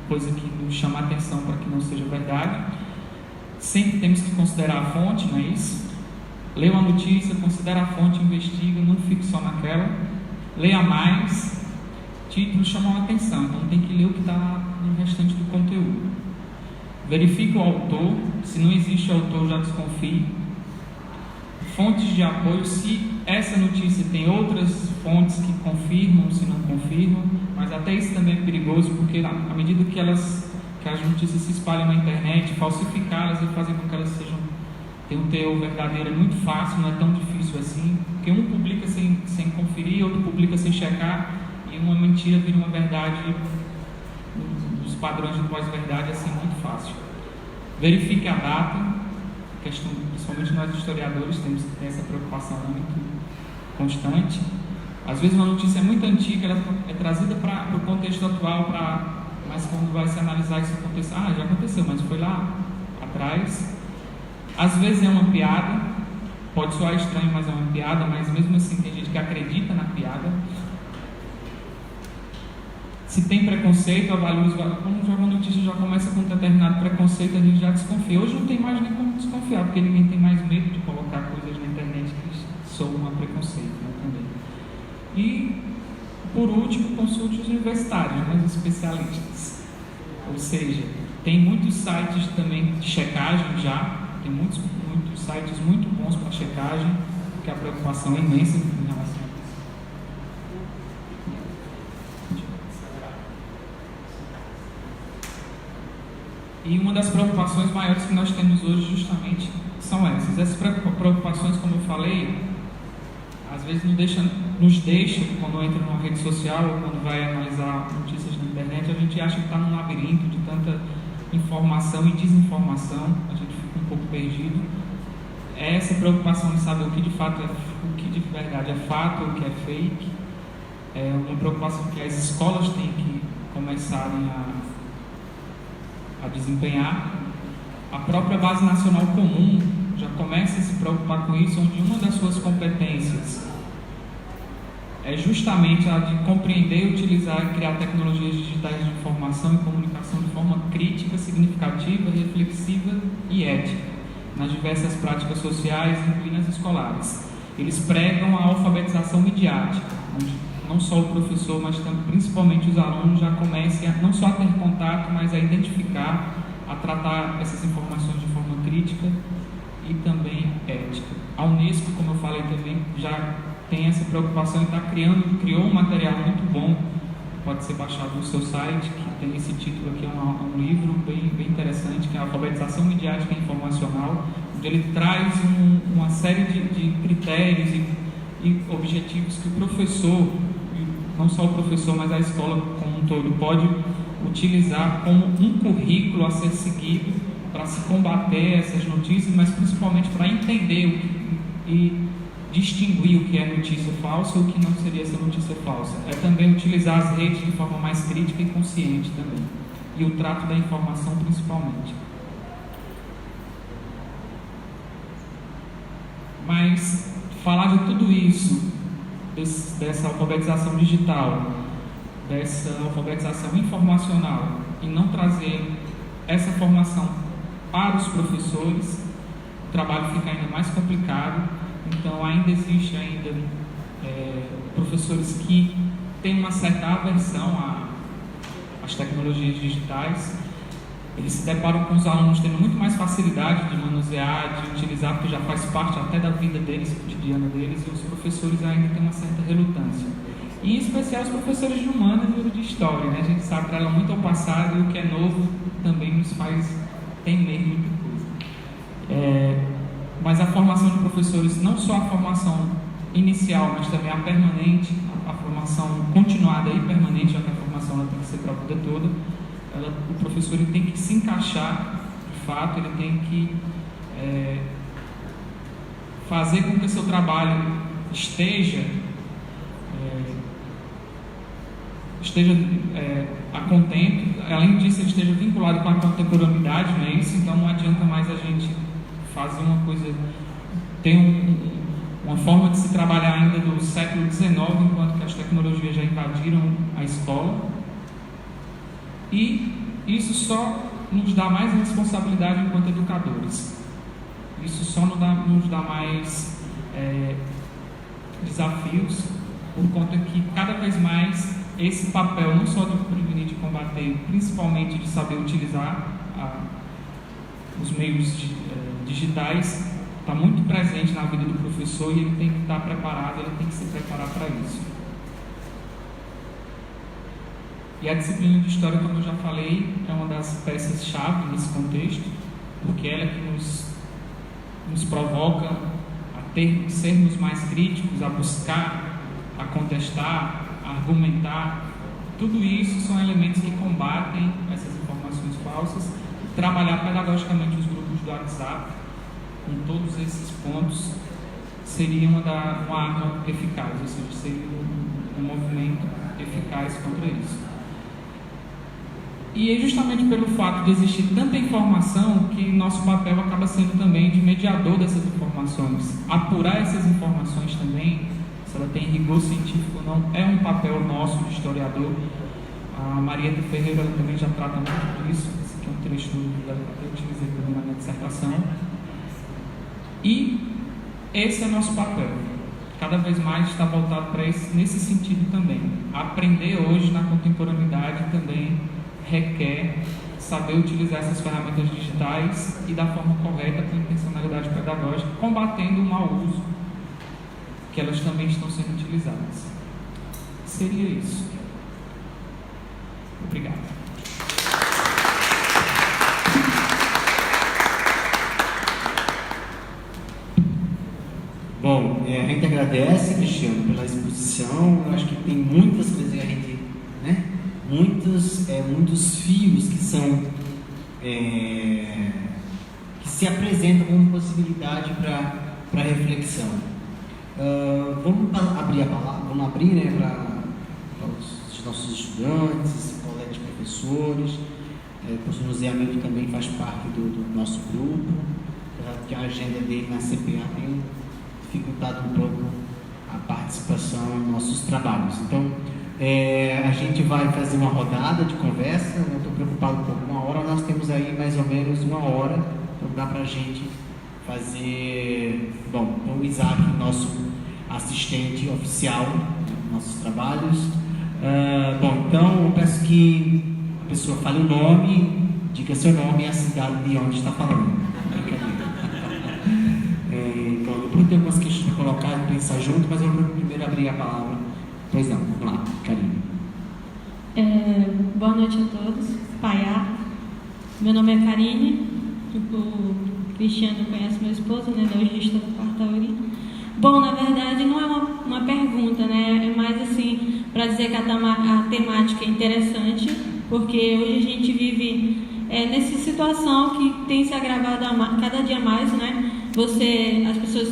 coisa que nos chama a atenção para que não seja verdade. Sempre temos que considerar a fonte, não é isso? Lê uma notícia, considera a fonte, investiga, não fique só naquela. Leia mais. Títulos chamam a atenção, então tem que ler o que está no restante do conteúdo. Verifique o autor. Se não existe autor, já desconfie. Fontes de apoio, se essa notícia tem outras fontes que confirmam, se não confirmam, mas até isso também é perigoso, porque à medida que as notícias se espalham na internet, falsificá-las e fazer com que elas tenham um teor verdadeiro é muito fácil, não é tão difícil assim, porque um publica sem conferir, outro publica sem checar, e uma mentira vira uma verdade, os padrões de pós-verdade é assim muito fácil. Verifique a data, questão, principalmente nós historiadores temos que ter essa preocupação muito constante. Às vezes uma notícia é muito antiga, ela é trazida para o contexto atual, mas quando vai se analisar esse contexto, já aconteceu, mas foi lá atrás. Às vezes é uma piada, pode soar estranho, mas é uma piada, mas mesmo assim tem gente que acredita na piada. Se tem preconceito, avalie os valores. Quando joga uma notícia já começa com um determinado preconceito, a gente já desconfia. Hoje não tem mais nem como desconfiar, porque ninguém tem mais medo de colocar coisas na internet que soam a preconceito, né, também. E, por último, consulte os universitários, os especialistas. Ou seja, tem muitos sites também de checagem já, tem muitos sites muito bons para checagem, porque a preocupação é imensa em relação a isso. E uma das preocupações maiores que nós temos hoje justamente são essas. Essas preocupações, como eu falei, às vezes nos deixa, quando entra numa rede social ou quando vai analisar notícias na internet, a gente acha que está num labirinto de tanta informação e desinformação, a gente fica um pouco perdido. É essa preocupação de saber o que de fato o que de verdade é fato, o que é fake, é uma preocupação que as escolas têm que começarem a desempenhar. A própria Base Nacional Comum já começa a se preocupar com isso, onde uma das suas competências é justamente a de compreender, utilizar e criar tecnologias digitais de informação e comunicação de forma crítica, significativa, reflexiva e ética nas diversas práticas sociais, incluindo as escolares. Eles pregam a alfabetização midiática, onde não só o professor, mas também, principalmente os alunos já comecem não só a ter contato, mas a identificar, a tratar essas informações de forma crítica e também ética. A Unesco, como eu falei também, já tem essa preocupação e criou um material muito bom, pode ser baixado no seu site, que tem esse título aqui, é um livro bem interessante, que é a Alfabetização Midiática e Informacional, onde ele traz uma série de critérios e objetivos que o professor, não só o professor, mas a escola como um todo, pode utilizar como um currículo a ser seguido para se combater essas notícias, mas principalmente para entender e distinguir o que é notícia falsa e o que não seria essa notícia falsa. É também utilizar as redes de forma mais crítica e consciente também. E o trato da informação principalmente. Mas falar de tudo isso, dessa alfabetização digital, dessa alfabetização informacional, e não trazer essa formação para os professores, o trabalho fica ainda mais complicado. Então ainda existe professores que têm uma certa aversão às tecnologias digitais. Eles se deparam com os alunos tendo muito mais facilidade de manusear, de utilizar, porque já faz parte até da vida deles, cotidiana deles, e os professores ainda têm uma certa relutância. E em especial os professores de humanas e de história, né? A gente se atrela muito ao passado e o que é novo também nos faz temer muita coisa. Mas a formação de professores, não só a formação inicial, mas também a permanente, a formação continuada e permanente, já que a formação ela tem que ser para a vida toda, o professor ele tem que se encaixar, de fato, ele tem que fazer com que o seu trabalho esteja a contento, além disso ele esteja vinculado com a contemporaneidade, não é isso? Então não adianta mais a gente fazer uma coisa, tem uma forma de se trabalhar ainda do século XIX, enquanto que as tecnologias já invadiram a escola, e isso só nos dá mais responsabilidade enquanto educadores, isso só nos dá mais desafios, por conta que cada vez mais esse papel, não só de prevenir, de combater, principalmente de saber utilizar os meios digitais, está muito presente na vida do professor, e ele tem que estar preparado, ele tem que se preparar para isso. E a disciplina de História, como eu já falei, é uma das peças-chave nesse contexto, porque ela é que nos provoca a sermos mais críticos, a buscar, a contestar, a argumentar. Tudo isso são elementos que combatem essas informações falsas. Trabalhar pedagogicamente os grupos do WhatsApp com todos esses pontos seria uma arma eficaz, ou seja, seria um movimento eficaz contra isso. E é justamente pelo fato de existir tanta informação que nosso papel acaba sendo também de mediador dessas informações. Apurar essas informações também, se ela tem rigor científico ou não, é um papel nosso de historiador. A Marieta Ferreira ela também já trata muito disso. Esse aqui é um trecho do livro dela que eu utilizei também na minha dissertação. E esse é nosso papel. Cada vez mais está voltado para nesse sentido também. Aprender hoje na contemporaneidade também requer saber utilizar essas ferramentas digitais e da forma correta, com intencionalidade pedagógica, combatendo o mau uso que elas também estão sendo utilizadas. Seria isso. Obrigado. Bom, a gente agradece, Cristiano, pela exposição. Eu acho que tem muitas coisas que a gente, né? Muitos fios que são que se apresentam como possibilidade para reflexão. Vamos abrir a palavra, vamos abrir, né, para os nossos estudantes, colegas professores. O professor José Hamilton também faz parte do nosso grupo, que a agenda dele na CPA tem dificultado um pouco a participação em nossos trabalhos. Então, a gente vai fazer uma rodada de conversa. Eu estou preocupado por 1 hora, nós temos aí mais ou menos 1 hora, então dá para a gente fazer. Bom, o Isaac, nosso assistente oficial dos nossos trabalhos. Bom, então eu peço que a pessoa fale o nome, diga seu nome e a cidade de onde está falando. Então, eu vou ter algumas questões para colocar e pensar junto, mas eu vou primeiro abrir a palavra. Pois não, vamos lá, Karine. Boa noite a todos. Paiá. Meu nome é Karine. O Cristiano conhece meu esposo, né? Logista do Quartauri. Bom, na verdade, não é uma pergunta, né? É mais assim, para dizer que a temática é interessante, porque hoje a gente vive nessa situação que tem se agravado cada dia mais, né? As pessoas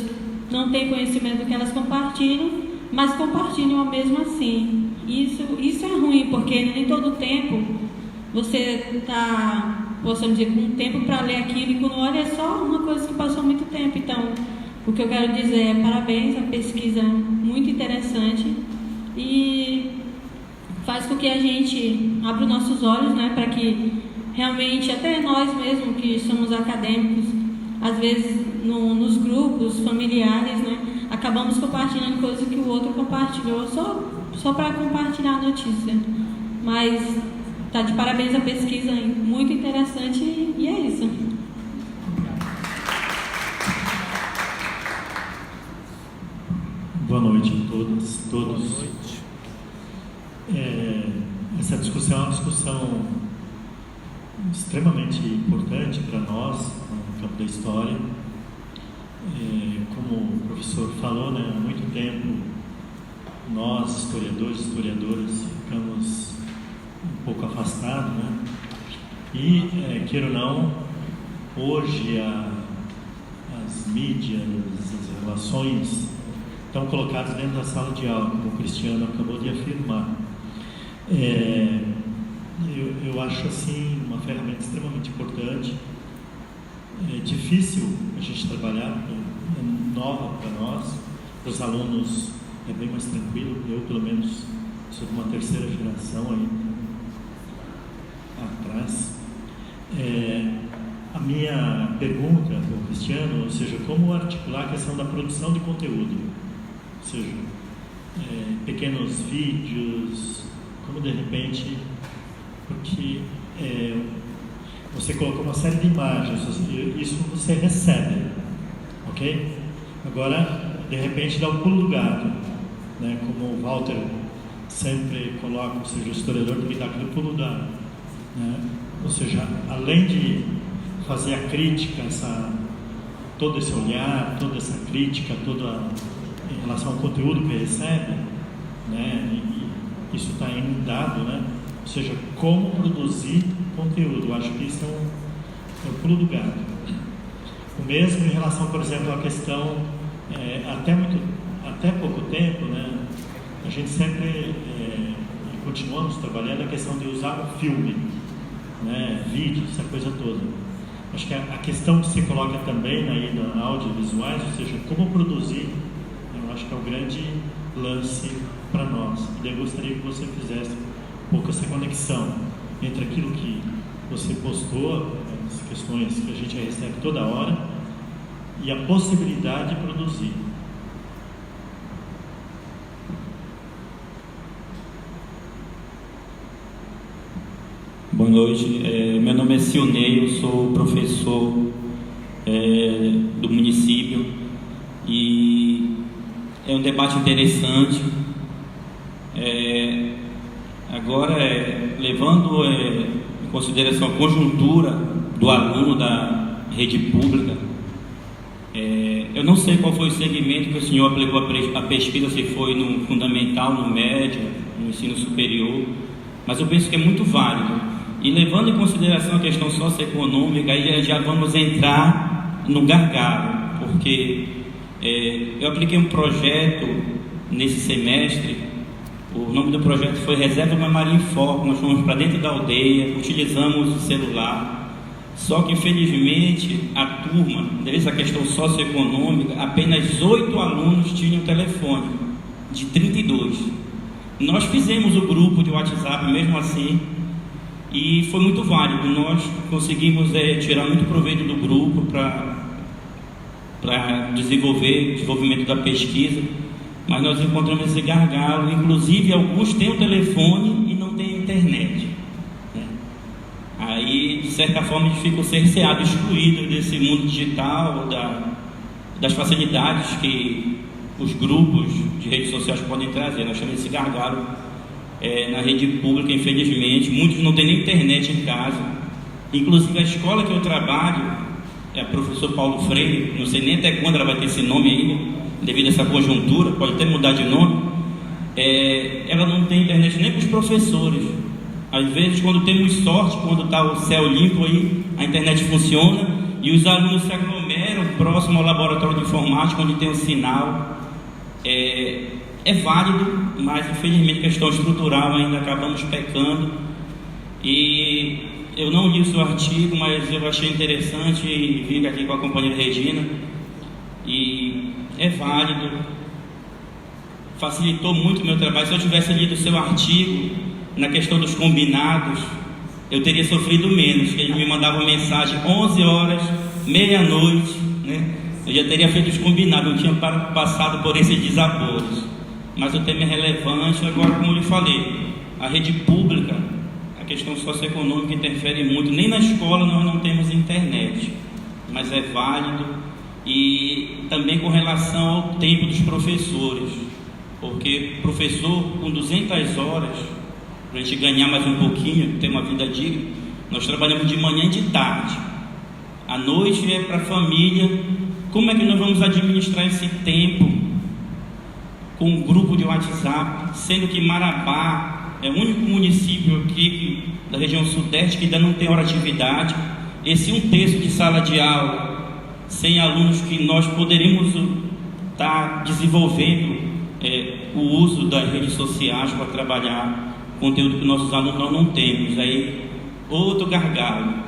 não têm conhecimento do que elas compartilham, mas compartilham mesmo assim. Isso é ruim, porque nem todo tempo você está, posso dizer, com tempo para ler aquilo, e quando olha é só uma coisa que passou muito tempo. Então, o que eu quero dizer é parabéns, a pesquisa é muito interessante e faz com que a gente abra os nossos olhos, né, para que realmente, até nós mesmos que somos acadêmicos, às vezes nos grupos familiares, né, acabamos compartilhando coisas que o outro compartilhou só para compartilhar a notícia. Mas tá de parabéns a pesquisa, muito interessante, e é isso. Boa noite a todas, todos. Essa discussão é uma discussão extremamente importante para nós no campo da história. Como o professor falou, né, há muito tempo nós, historiadores e historiadoras, ficamos um pouco afastados, né? E, queira ou não, hoje as mídias, as relações estão colocadas dentro da sala de aula, como o Cristiano acabou de afirmar. Eu acho assim uma ferramenta extremamente importante. É difícil a gente trabalhar, é nova para nós, para os alunos é bem mais tranquilo. Eu, pelo menos, sou de uma terceira geração aí atrás. A minha pergunta para o Cristiano, ou seja, como articular a questão da produção de conteúdo, ou seja, pequenos vídeos, como de repente, porque você colocou uma série de imagens, isso você recebe, ok? Agora, de repente, dá o pulo do gato, né? Como o Walter sempre coloca, ou seja, o historiador tem que dar aquele pulo do gato, né? Ou seja, além de fazer a crítica, todo esse olhar, toda essa crítica, em relação ao conteúdo que recebe, né? E isso está inundado, né? Ou seja, como produzir conteúdo. Eu acho que isso é o pulo do gato. O mesmo em relação, por exemplo, à questão, até pouco tempo, né? A gente sempre continuamos trabalhando a questão de usar o filme, né? Vídeo, essa coisa toda. Acho que a questão que se coloca também aí na audiovisuais, ou seja, como produzir, eu acho que é o grande lance para nós. E eu gostaria que você fizesse um pouco essa conexão entre aquilo que você postou, as questões que a gente recebe toda hora, e a possibilidade de produzir. Boa noite, meu nome é Sionei, eu sou professor do município e é um debate interessante. Agora, levando em consideração a conjuntura do aluno da rede pública, eu não sei qual foi o segmento que o senhor aplicou a pesquisa, se foi no fundamental, no médio, no ensino superior, mas eu penso que é muito válido. E levando em consideração a questão socioeconômica, aí já vamos entrar no gargalo, porque eu apliquei um projeto nesse semestre. O nome do projeto foi Reserva Maria em Foco. Nós fomos para dentro da aldeia, utilizamos o celular, só que infelizmente a turma, devido à questão socioeconômica, apenas 8 alunos tinham telefone, de 32. Nós fizemos o grupo de WhatsApp mesmo assim, e foi muito válido. Nós conseguimos tirar muito proveito do grupo para desenvolvimento da pesquisa, mas nós encontramos esse gargalo. Inclusive alguns têm o telefone e não têm internet, né? Aí de certa forma eles ficam cerceados, excluídos desse mundo digital, das facilidades que os grupos de redes sociais podem trazer. Nós chamamos esse gargalo na rede pública, infelizmente. Muitos não têm nem internet em casa. Inclusive a escola que eu trabalho é a professor Paulo Freire, não sei nem até quando ela vai ter esse nome ainda, devido a essa conjuntura, pode até mudar de nome. Ela não tem internet nem para os professores. Às vezes, quando temos sorte, quando está o céu limpo aí, a internet funciona e os alunos se aglomeram próximo ao laboratório de informática, onde tem o sinal. É válido, mas infelizmente questão estrutural ainda acabamos pecando. E eu não li o seu artigo, mas eu achei interessante e vim aqui com a companheira Regina, e é válido, facilitou muito o meu trabalho. Se eu tivesse lido o seu artigo na questão dos combinados, eu teria sofrido menos, porque eles me mandavam mensagem 11 horas, meia-noite, né? Eu já teria feito os combinados, não tinha passado por esses desaforos. Mas o tema é relevante. Agora, como eu lhe falei, a rede pública, a questão socioeconômica interfere muito. Nem na escola nós não temos internet, mas é válido. E também com relação ao tempo dos professores, porque professor com 200 horas, para a gente ganhar mais um pouquinho, ter uma vida digna, Nós trabalhamos de manhã e de tarde. À noite é para a família. Como é que nós vamos administrar esse tempo com um grupo de WhatsApp, sendo que Marabá é o único município aqui da região sudeste que ainda não tem hora de atividade? Esse 1/3 de sala de aula, sem alunos, que nós poderíamos estar desenvolvendo o uso das redes sociais para trabalhar conteúdo que nossos alunos nós não temos. Aí, outro gargalo.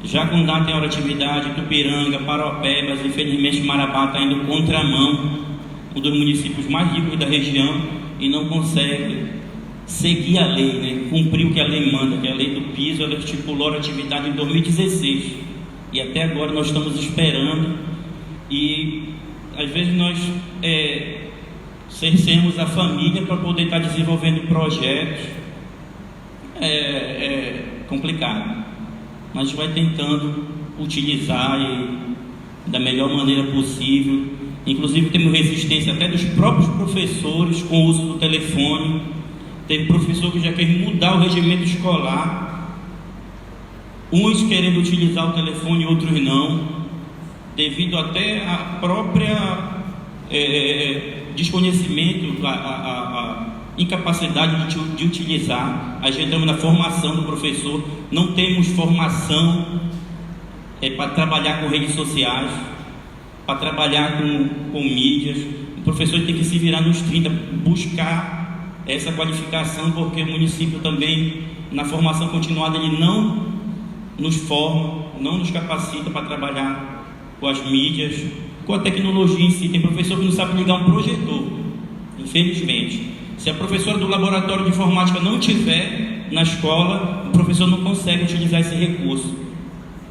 Já com data em hora de atividade, Tupiranga, Paropebas, infelizmente Marabá está indo contramão, um dos municípios mais ricos da região, e não consegue seguir a lei, né? Cumprir o que a lei manda, que é a lei do piso. Ela estipulou a atividade em 2016 e até agora nós estamos esperando, e às vezes nós cerceamos a família para poder estar desenvolvendo projetos. Complicado, mas a gente vai tentando utilizar da melhor maneira possível. Inclusive temos resistência até dos próprios professores com o uso do telefone. Teve professor que já quer mudar o regimento escolar, uns querendo utilizar o telefone, outros não, devido até à própria desconhecimento, a incapacidade de utilizar. A gente entramos na formação do professor, não temos formação para trabalhar com redes sociais, para trabalhar com mídias. O professor tem que se virar nos 30, buscar essa qualificação, porque o município também, na formação continuada, ele não nos forma, não nos capacita para trabalhar com as mídias, com a tecnologia em si. Tem professor que não sabe ligar um projetor, infelizmente. Se a professora do laboratório de informática não tiver na escola, o professor não consegue utilizar esse recurso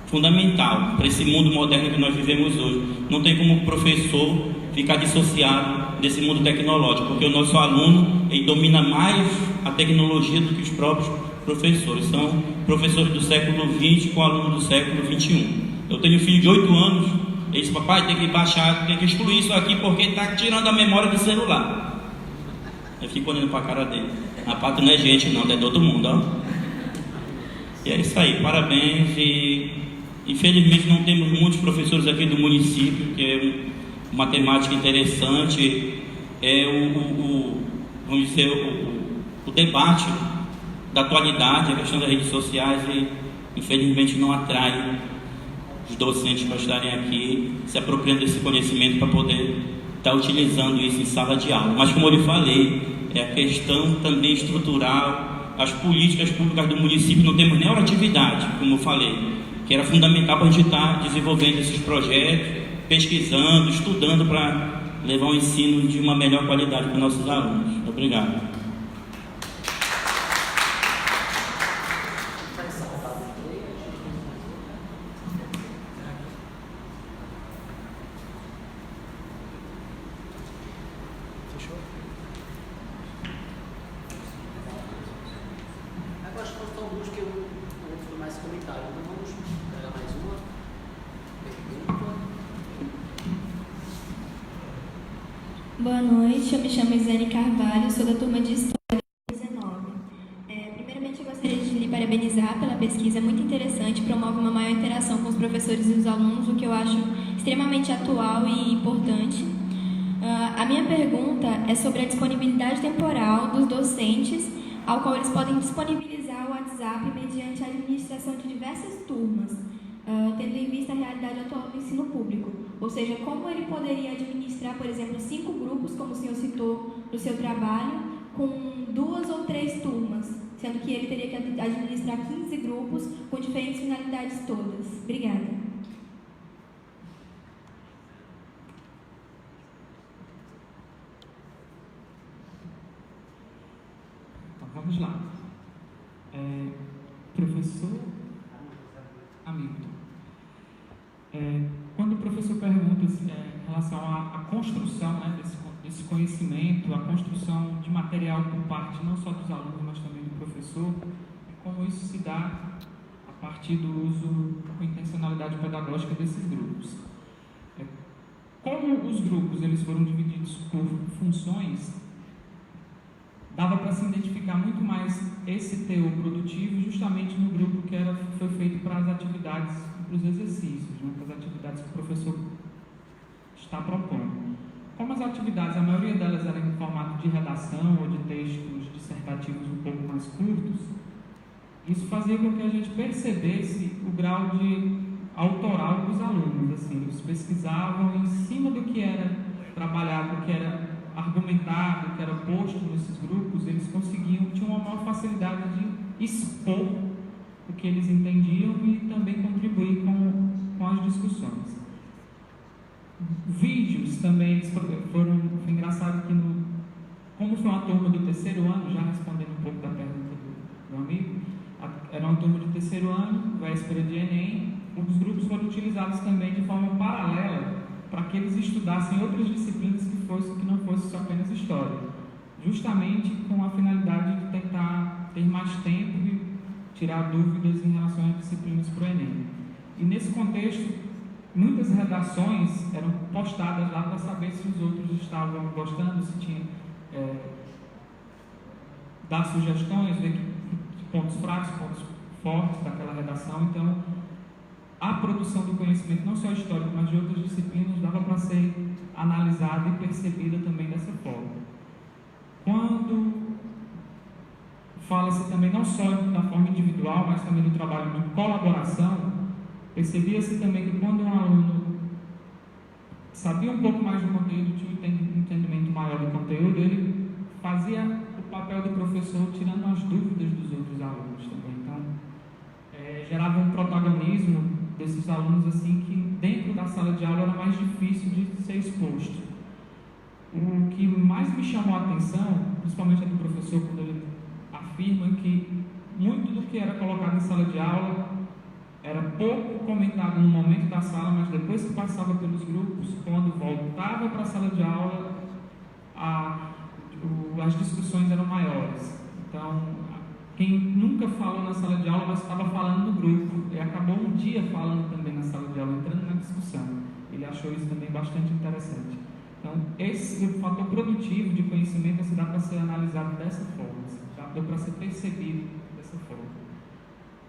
fundamental para esse mundo moderno que nós vivemos hoje. Não tem como o professor ficar dissociado desse mundo tecnológico, porque o nosso aluno, ele domina mais a tecnologia do que os próprios professores. São professores do século XX com alunos do século XXI. Eu tenho um filho de 8 anos, ele disse: papai, tem que baixar, tem que excluir isso aqui porque está tirando a memória do celular. Eu fico olhando para a cara dele. Rapaz, tu não é gente não, é todo mundo, ó. E é isso aí, parabéns. E infelizmente não temos muitos professores aqui do município, que é uma temática interessante. Vamos dizer, o debate da atualidade, a questão das redes sociais, e infelizmente não atrai os docentes para estarem aqui se apropriando desse conhecimento para poder estar utilizando isso em sala de aula. Mas, como eu lhe falei, é a questão também estrutural. As políticas públicas do município não temos nem hora de atividade, como eu falei, que era fundamental para a gente estar desenvolvendo esses projetos, pesquisando, estudando para levar um ensino de uma melhor qualidade para os nossos alunos. Obrigado. Boa noite, eu me chamo Isane Carvalho, sou da turma de História 2019. Primeiramente, eu gostaria de lhe parabenizar pela pesquisa, muito interessante, promove uma maior interação com os professores e os alunos, o que eu acho extremamente atual e importante. A minha pergunta é sobre a disponibilidade temporal dos docentes, ao qual eles podem disponibilizar o WhatsApp mediante a administração de diversas turmas, tendo em vista a realidade atual do ensino público. Ou seja, como ele poderia administrar, por exemplo, 5 grupos, como o senhor citou no seu trabalho, com 2 ou 3 turmas, sendo que ele teria que administrar 15 grupos com diferentes finalidades todas. Obrigada. Então, vamos lá. Professor Hamilton. Quando o professor pergunta em relação à construção, né, desse conhecimento, a construção de material por parte não só dos alunos, mas também do professor, como isso se dá a partir do uso com intencionalidade pedagógica desses grupos. Como os grupos eles foram divididos por funções, dava para se identificar muito mais esse teor produtivo justamente no grupo que que foi feito para as atividades, para os exercícios, né, para as atividades que o professor está propondo. Como as atividades, a maioria delas eram em formato de redação ou de textos dissertativos um pouco mais curtos, isso fazia com que a gente percebesse o grau de autoral dos alunos. Assim, eles pesquisavam em cima do que era trabalhado, do que era argumentado, do que era posto nesses grupos, eles tinham uma maior facilidade de expor o que eles entendiam e também contribuir com as discussões. Vídeos também foi engraçado que, como foi uma turma do terceiro ano, já respondendo um pouco da pergunta do amigo, era uma turma de terceiro ano, véspera de Enem, os grupos foram utilizados também de forma paralela para que eles estudassem outras disciplinas que não fosse só apenas história, justamente com a finalidade de tentar ter mais tempo e tirar dúvidas em relação às disciplinas para o Enem. E nesse contexto, muitas redações eram postadas lá para saber se os outros estavam gostando, se tinha dar sugestões, ver pontos fracos, pontos fortes daquela redação. Então, a produção do conhecimento, não só histórico, mas de outras disciplinas, dava para ser analisada e percebida também dessa forma. Quando fala-se também não só da forma individual, mas também do trabalho de colaboração, percebia-se também que quando um aluno sabia um pouco mais do conteúdo, tinha um entendimento maior do conteúdo, ele fazia o papel do professor tirando as dúvidas dos outros alunos também. Então, gerava um protagonismo desses alunos assim que dentro da sala de aula era mais difícil de ser exposto. O que mais me chamou a atenção, principalmente é do professor, quando ele afirma que muito do que era colocado em sala de aula era pouco comentado no momento da sala, mas depois que passava pelos grupos, quando voltava para a sala de aula, as discussões eram maiores. Então, quem nunca falou na sala de aula, mas estava falando no grupo, e acabou um dia falando também na sala de aula, entrando na discussão. Ele achou isso também bastante interessante. Então, esse fator produtivo de conhecimento dá para ser analisado dessa forma, já deu para ser percebido dessa forma.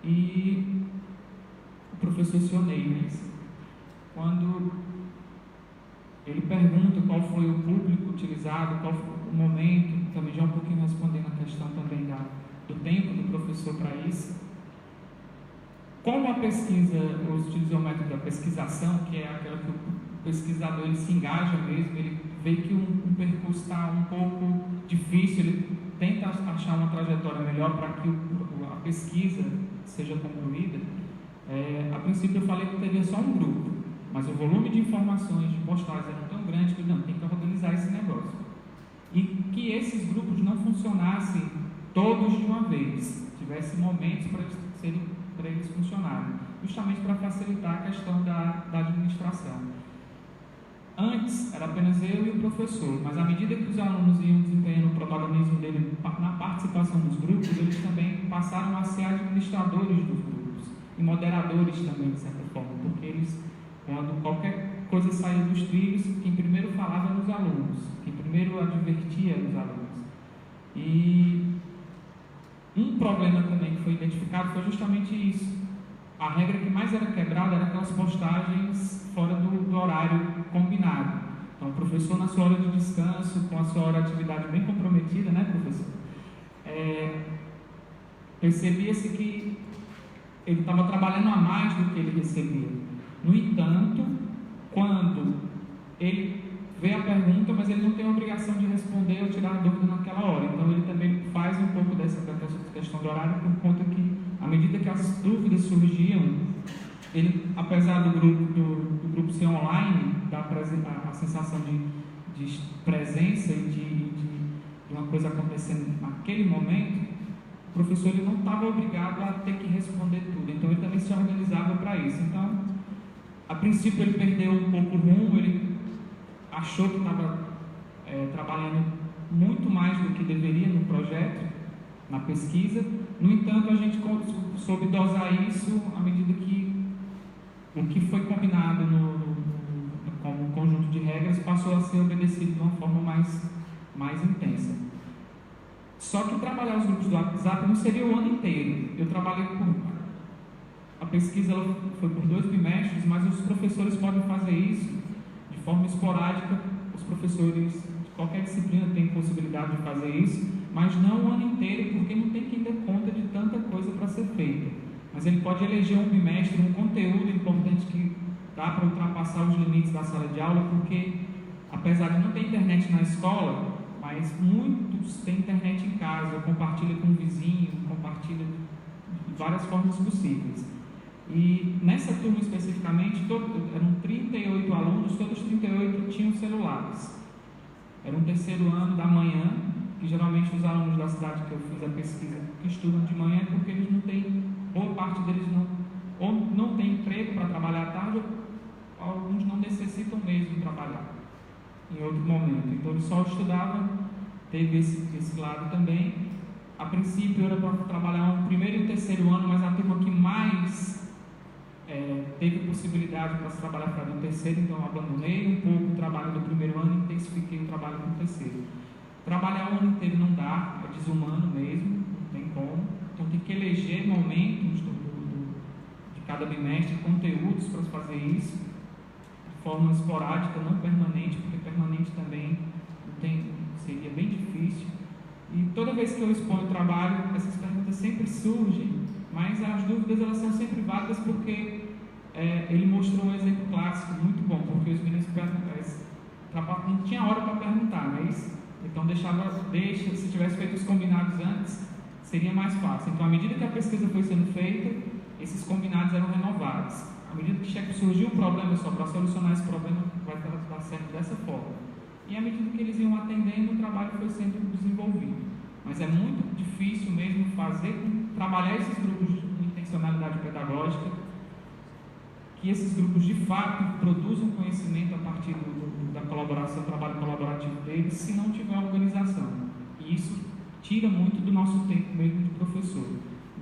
E o professor Sionei, quando ele pergunta qual foi o público utilizado, qual foi o momento, também já um pouquinho respondendo a questão também do tempo do professor para isso. Como a pesquisa utilizou o método da pesquisação, que é aquela que o pesquisador ele se engaja mesmo, ele vê que um percurso está um pouco difícil, ele tenta achar uma trajetória melhor para que a pesquisa seja concluída. A princípio eu falei que teria só um grupo, mas o volume de informações, de postagens era tão grande que não, tem que organizar esse negócio. E que esses grupos não funcionassem todos de uma vez, tivesse momentos para eles funcionarem, justamente para facilitar a questão da administração. Antes era apenas eu e o professor, mas à medida que os alunos iam desempenhando o protagonismo dele na participação dos grupos, eles também passaram a ser administradores dos grupos e moderadores também, de certa forma, porque eles, quando qualquer coisa saía dos trilhos, quem primeiro falava eram os alunos, quem primeiro advertia eram os alunos. E um problema também que foi identificado foi justamente isso. A regra que mais era quebrada era aquelas postagens fora do horário combinado. Então, o professor, na sua hora de descanso, com a sua hora de atividade bem comprometida, né, professor? Percebia-se que ele estava trabalhando a mais do que ele recebia. No entanto, quando ele vê a pergunta, mas ele não tem a obrigação de responder ou tirar a dúvida naquela hora. Então, ele também faz um pouco dessa questão do horário, por conta que, à medida que as dúvidas surgiam, ele, apesar do grupo ser online, dá a sensação de presença e de uma coisa acontecendo naquele momento, o professor ele não estava obrigado a ter que responder tudo. Então, ele também se organizava para isso. Então, a princípio, ele perdeu um pouco o rumo, ele achou que estava trabalhando muito mais do que deveria no projeto, na pesquisa. No entanto, a gente soube dosar isso à medida que o que foi combinado como conjunto de regras passou a ser obedecido de uma forma mais intensa. Só que trabalhar os grupos do WhatsApp não seria o ano inteiro. Eu trabalhei a pesquisa ela foi por 2 bimestres, mas os professores podem fazer isso de forma esporádica. Os professores de qualquer disciplina têm possibilidade de fazer isso, mas não o ano inteiro, porque não tem quem dê conta de tanta coisa para ser feita. Mas ele pode eleger um bimestre, um conteúdo importante que dá para ultrapassar os limites da sala de aula, porque apesar de não ter internet na escola, mas muitos têm internet em casa, compartilha com o vizinho, compartilha de várias formas possíveis. E nessa turma especificamente, eram 38 alunos, todos os 38 tinham celulares. Era um terceiro ano da manhã, que geralmente os alunos da cidade que eu fiz a pesquisa, que estudam de manhã, é porque eles não têm, boa parte deles não tem emprego para trabalhar à tarde, ou alguns não necessitam mesmo trabalhar em outro momento. Então eles só estudavam, teve esse lado também. A princípio era para trabalhar um primeiro e terceiro ano, mas a turma que mais teve possibilidade para se trabalhar para o terceiro, então eu abandonei um pouco o trabalho do primeiro ano e intensifiquei o trabalho com o terceiro. Trabalhar o ano inteiro não dá, é desumano mesmo, não tem como. Então tem que eleger momentos de cada bimestre, conteúdos para fazer isso, de forma esporádica, não permanente, porque permanente também seria bem difícil. E toda vez que eu exponho o trabalho, essas perguntas sempre surgem, mas as dúvidas elas são sempre válidas, porque ele mostrou um exemplo clássico muito bom, porque os meninos não tinha hora para perguntar, não é isso? Então se tivesse feito os combinados antes, seria mais fácil. Então, à medida que a pesquisa foi sendo feita, esses combinados eram renovados. À medida que surgiu um problema só, para solucionar esse problema, vai dar certo dessa forma. E à medida que eles iam atendendo, o trabalho foi sendo desenvolvido. Mas é muito difícil mesmo trabalhar esses grupos de intencionalidade pedagógica, que esses grupos de fato produzam conhecimento a partir da colaboração, trabalho colaborativo deles, se não tiver organização. E isso tira muito do nosso tempo mesmo de professor.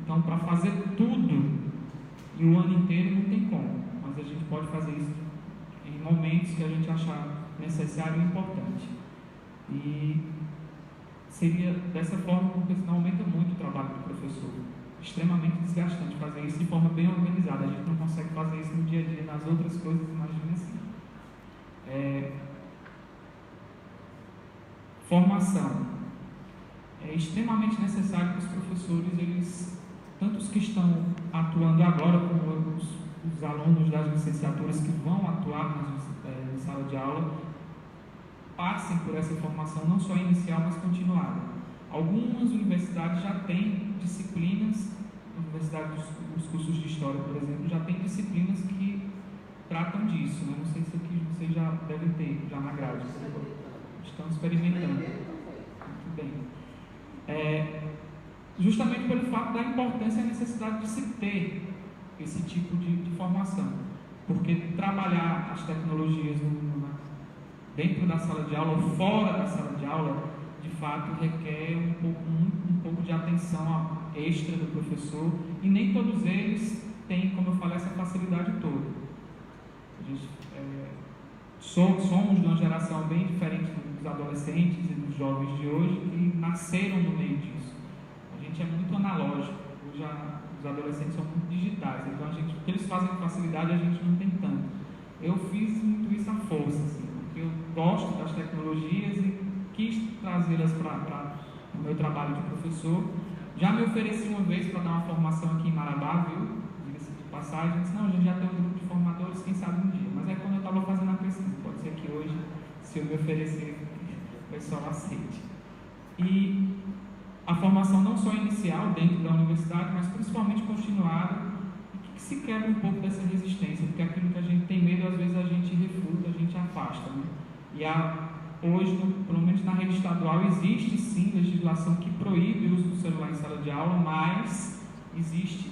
Então, para fazer tudo e o ano inteiro não tem como, mas a gente pode fazer isso em momentos que a gente achar necessário e importante. E seria dessa forma, porque senão aumenta muito o trabalho do professor. Extremamente desgastante fazer isso de forma bem organizada. A gente não consegue fazer isso no dia a dia, nas outras coisas, imagina assim. Formação. É extremamente necessário que os professores, eles, tanto os que estão atuando agora, como os alunos das licenciaturas que vão atuar na sala de aula, passem por essa formação, não só inicial, mas continuada. Algumas universidades já têm disciplinas, os cursos de História, por exemplo, já têm disciplinas que tratam disso, né? Não sei se aqui vocês já devem ter, já na grade. Estão experimentando. Muito bem. Justamente pelo fato da importância e a necessidade de se ter esse tipo de formação. Porque trabalhar as tecnologias dentro da sala de aula ou fora da sala de aula, de fato, requer um pouco de atenção extra do professor, e nem todos eles têm, como eu falei, essa facilidade toda. Somos de uma geração bem diferente dos adolescentes e dos jovens de hoje, que nasceram no meio disso. A gente é muito analógico, os adolescentes são muito digitais, então o que eles fazem com facilidade a gente não tem tanto. Eu fiz muito isso à força, assim, porque eu gosto das tecnologias e quis trazê-las para o meu trabalho de professor. Já me ofereci uma vez para dar uma formação aqui em Marabá, viu? Diga-se de passagem. Disse, não, a gente já tem um grupo de formadores, quem sabe um dia. Mas é quando eu estava fazendo a pesquisa. Pode ser que hoje, se eu me oferecer, o pessoal aceite. E a formação não só inicial dentro da universidade, mas principalmente continuada, e que se quebra um pouco dessa resistência, porque aquilo que a gente tem medo, às vezes a gente refuta, a gente afasta, né? E hoje, pelo menos na rede estadual, existe sim legislação que proíbe o uso do celular em sala de aula, mas existe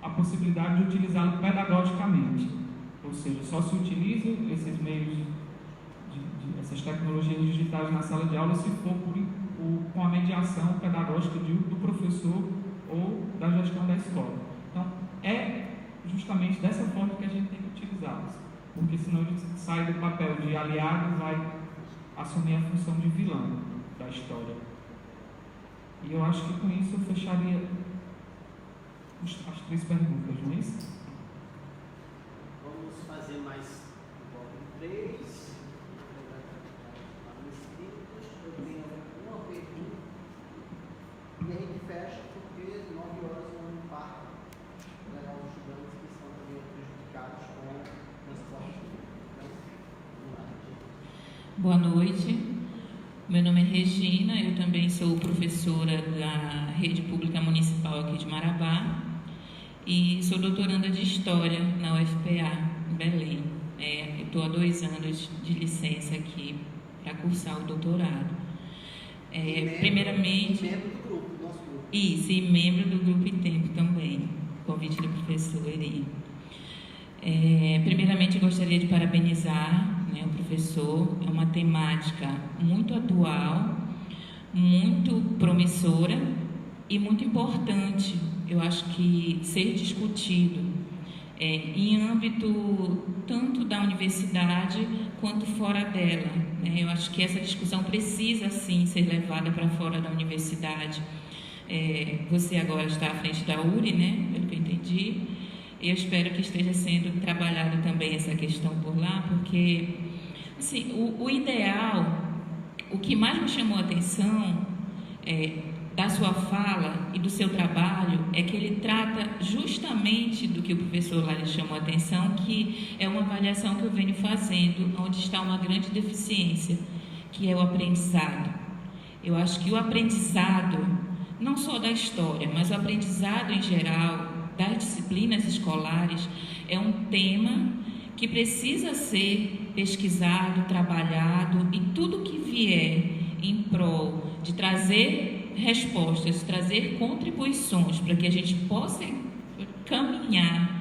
a possibilidade de utilizá-lo pedagogicamente. Ou seja, só se utilizam esses meios, essas tecnologias digitais na sala de aula se for com a mediação pedagógica do professor ou da gestão da escola. Então, é justamente dessa forma que a gente tem que utilizá-los, porque senão a gente sai do papel de aliado e vai assumir a função de vilão da história. E eu acho que com isso eu fecharia as 3 perguntas, não é isso? Vamos fazer mais um bloco de 3. Eu tenho uma pergunta e a gente fecha porque 9 horas não parta para levar os estudantes que estão também prejudicados com o transporte público. Então, vamos lá, gente. Boa noite. Meu nome é Regina, eu também sou professora da Rede Pública Municipal aqui de Marabá e sou doutoranda de História na UFPA, em Belém. Eu estou há 2 anos de licença aqui para cursar o doutorado. Primeiramente... Membro do grupo, do nosso grupo. Isso, e membro do Grupo e Tempo também, convite do professor Eri. Primeiramente, eu gostaria de parabenizar o professor. É uma temática muito atual, muito promissora e muito importante, eu acho que ser discutido em âmbito tanto da universidade quanto fora dela. Eu acho que essa discussão precisa, sim, ser levada para fora da universidade. Você agora está à frente da URI, pelo que eu entendi. Eu espero que esteja sendo trabalhada também essa questão por lá, porque assim, o ideal, o que mais me chamou a atenção da sua fala e do seu trabalho é que ele trata justamente do que o professor lá lhe chamou a atenção, que é uma avaliação que eu venho fazendo, onde está uma grande deficiência, que é o aprendizado. Eu acho que o aprendizado, não só da história, mas o aprendizado em geral, das disciplinas escolares, é um tema que precisa ser pesquisado, trabalhado, e tudo que vier em prol de trazer respostas, trazer contribuições para que a gente possa caminhar,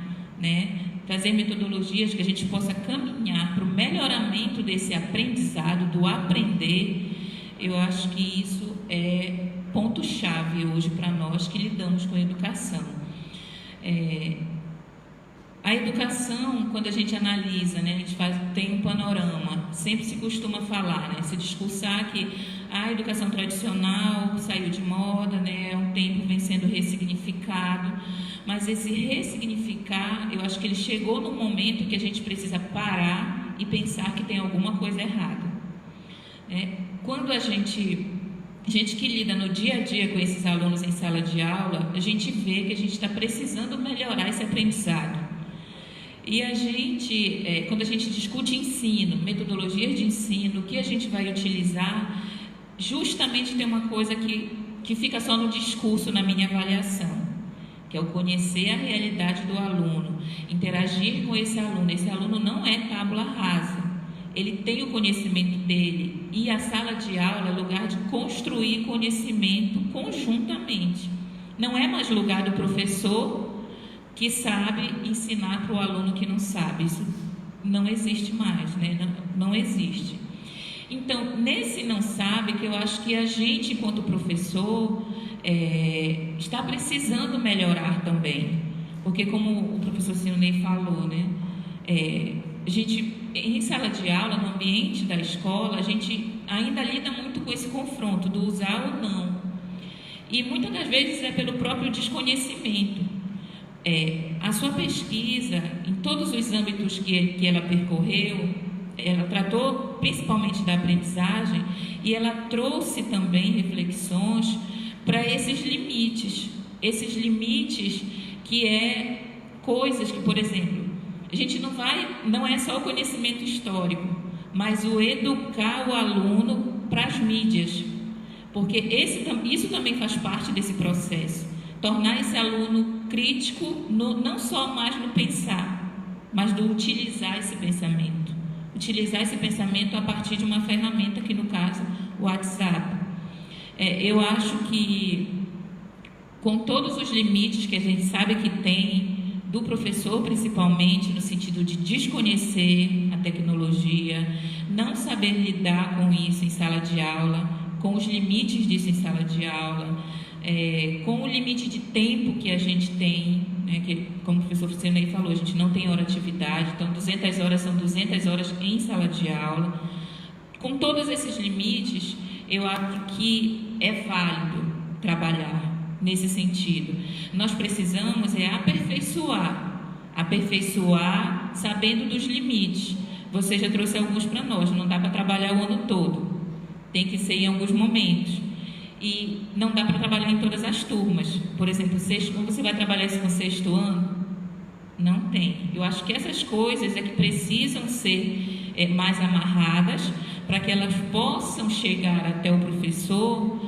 trazer metodologias que a gente possa caminhar para o melhoramento desse aprendizado, do aprender. Eu acho que isso é ponto-chave hoje para nós que lidamos com a educação. A educação, quando a gente analisa, a gente tem um panorama, sempre se costuma falar, se discursar que a educação tradicional saiu de moda, há um tempo vem sendo ressignificado, mas esse ressignificar, eu acho que ele chegou num momento que a gente precisa parar e pensar que tem alguma coisa errada. Quando a gente que lida no dia a dia com esses alunos em sala de aula, a gente vê que a gente está precisando melhorar esse aprendizado. E a gente, quando a gente discute ensino, metodologias de ensino, o que a gente vai utilizar, justamente tem uma coisa que fica só no discurso na minha avaliação, que é o conhecer a realidade do aluno, interagir com esse aluno. Esse aluno não é tábula rasa. Ele tem o conhecimento dele, e a sala de aula é lugar de construir conhecimento conjuntamente. Não é mais lugar do professor que sabe ensinar para o aluno que não sabe. Isso não existe mais, não existe. Então, nesse não sabe, que eu acho que a gente, enquanto professor, está precisando melhorar também. Porque, como o professor Silney falou, a gente, em sala de aula, no ambiente da escola, a gente ainda lida muito com esse confronto do usar ou não. E muitas das vezes é pelo próprio desconhecimento. A sua pesquisa, em todos os âmbitos que ela percorreu, ela tratou principalmente da aprendizagem, e ela trouxe também reflexões para esses limites que coisas que, por exemplo, a gente não é só o conhecimento histórico, mas o educar o aluno para as mídias, porque isso também faz parte desse processo, tornar esse aluno crítico, não só mais no pensar, mas do utilizar esse pensamento a partir de uma ferramenta, que no caso o WhatsApp. Eu acho que, com todos os limites que a gente sabe que tem, do professor principalmente, no sentido de desconhecer a tecnologia, não saber lidar com isso em sala de aula, com os limites disso em sala de aula, com o limite de tempo que a gente tem, que, como o professor Silney falou, a gente não tem hora de atividade, então 200 horas são 200 horas em sala de aula. Com todos esses limites, eu acho que é válido trabalhar, nesse sentido. Nós precisamos aperfeiçoar sabendo dos limites. Você já trouxe alguns para nós, não dá para trabalhar o ano todo, tem que ser em alguns momentos. E não dá para trabalhar em todas as turmas. Por exemplo, como você vai trabalhar isso no 6º ano? Não tem. Eu acho que essas coisas é que precisam ser mais amarradas para que elas possam chegar até o professor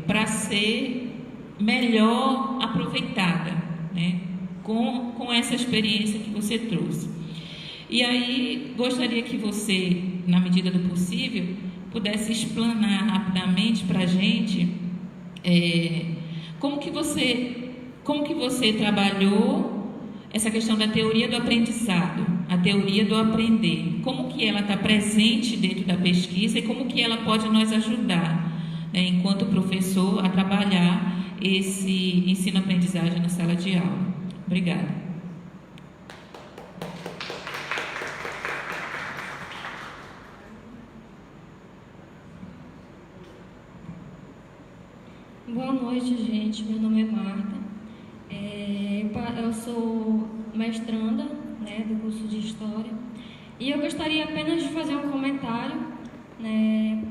para ser melhor aproveitada, né? Com essa experiência que você trouxe. E aí, gostaria que você, na medida do possível, pudesse explanar rapidamente para a gente como que você trabalhou essa questão da teoria do aprendizado, a teoria do aprender, como que ela está presente dentro da pesquisa e como que ela pode nos ajudar, né, enquanto professor, a trabalhar esse ensino-aprendizagem na sala de aula. Obrigada. Boa noite, gente. Meu nome é Marta. Eu sou mestranda, né, do curso de História. E eu gostaria apenas de fazer um comentário, né,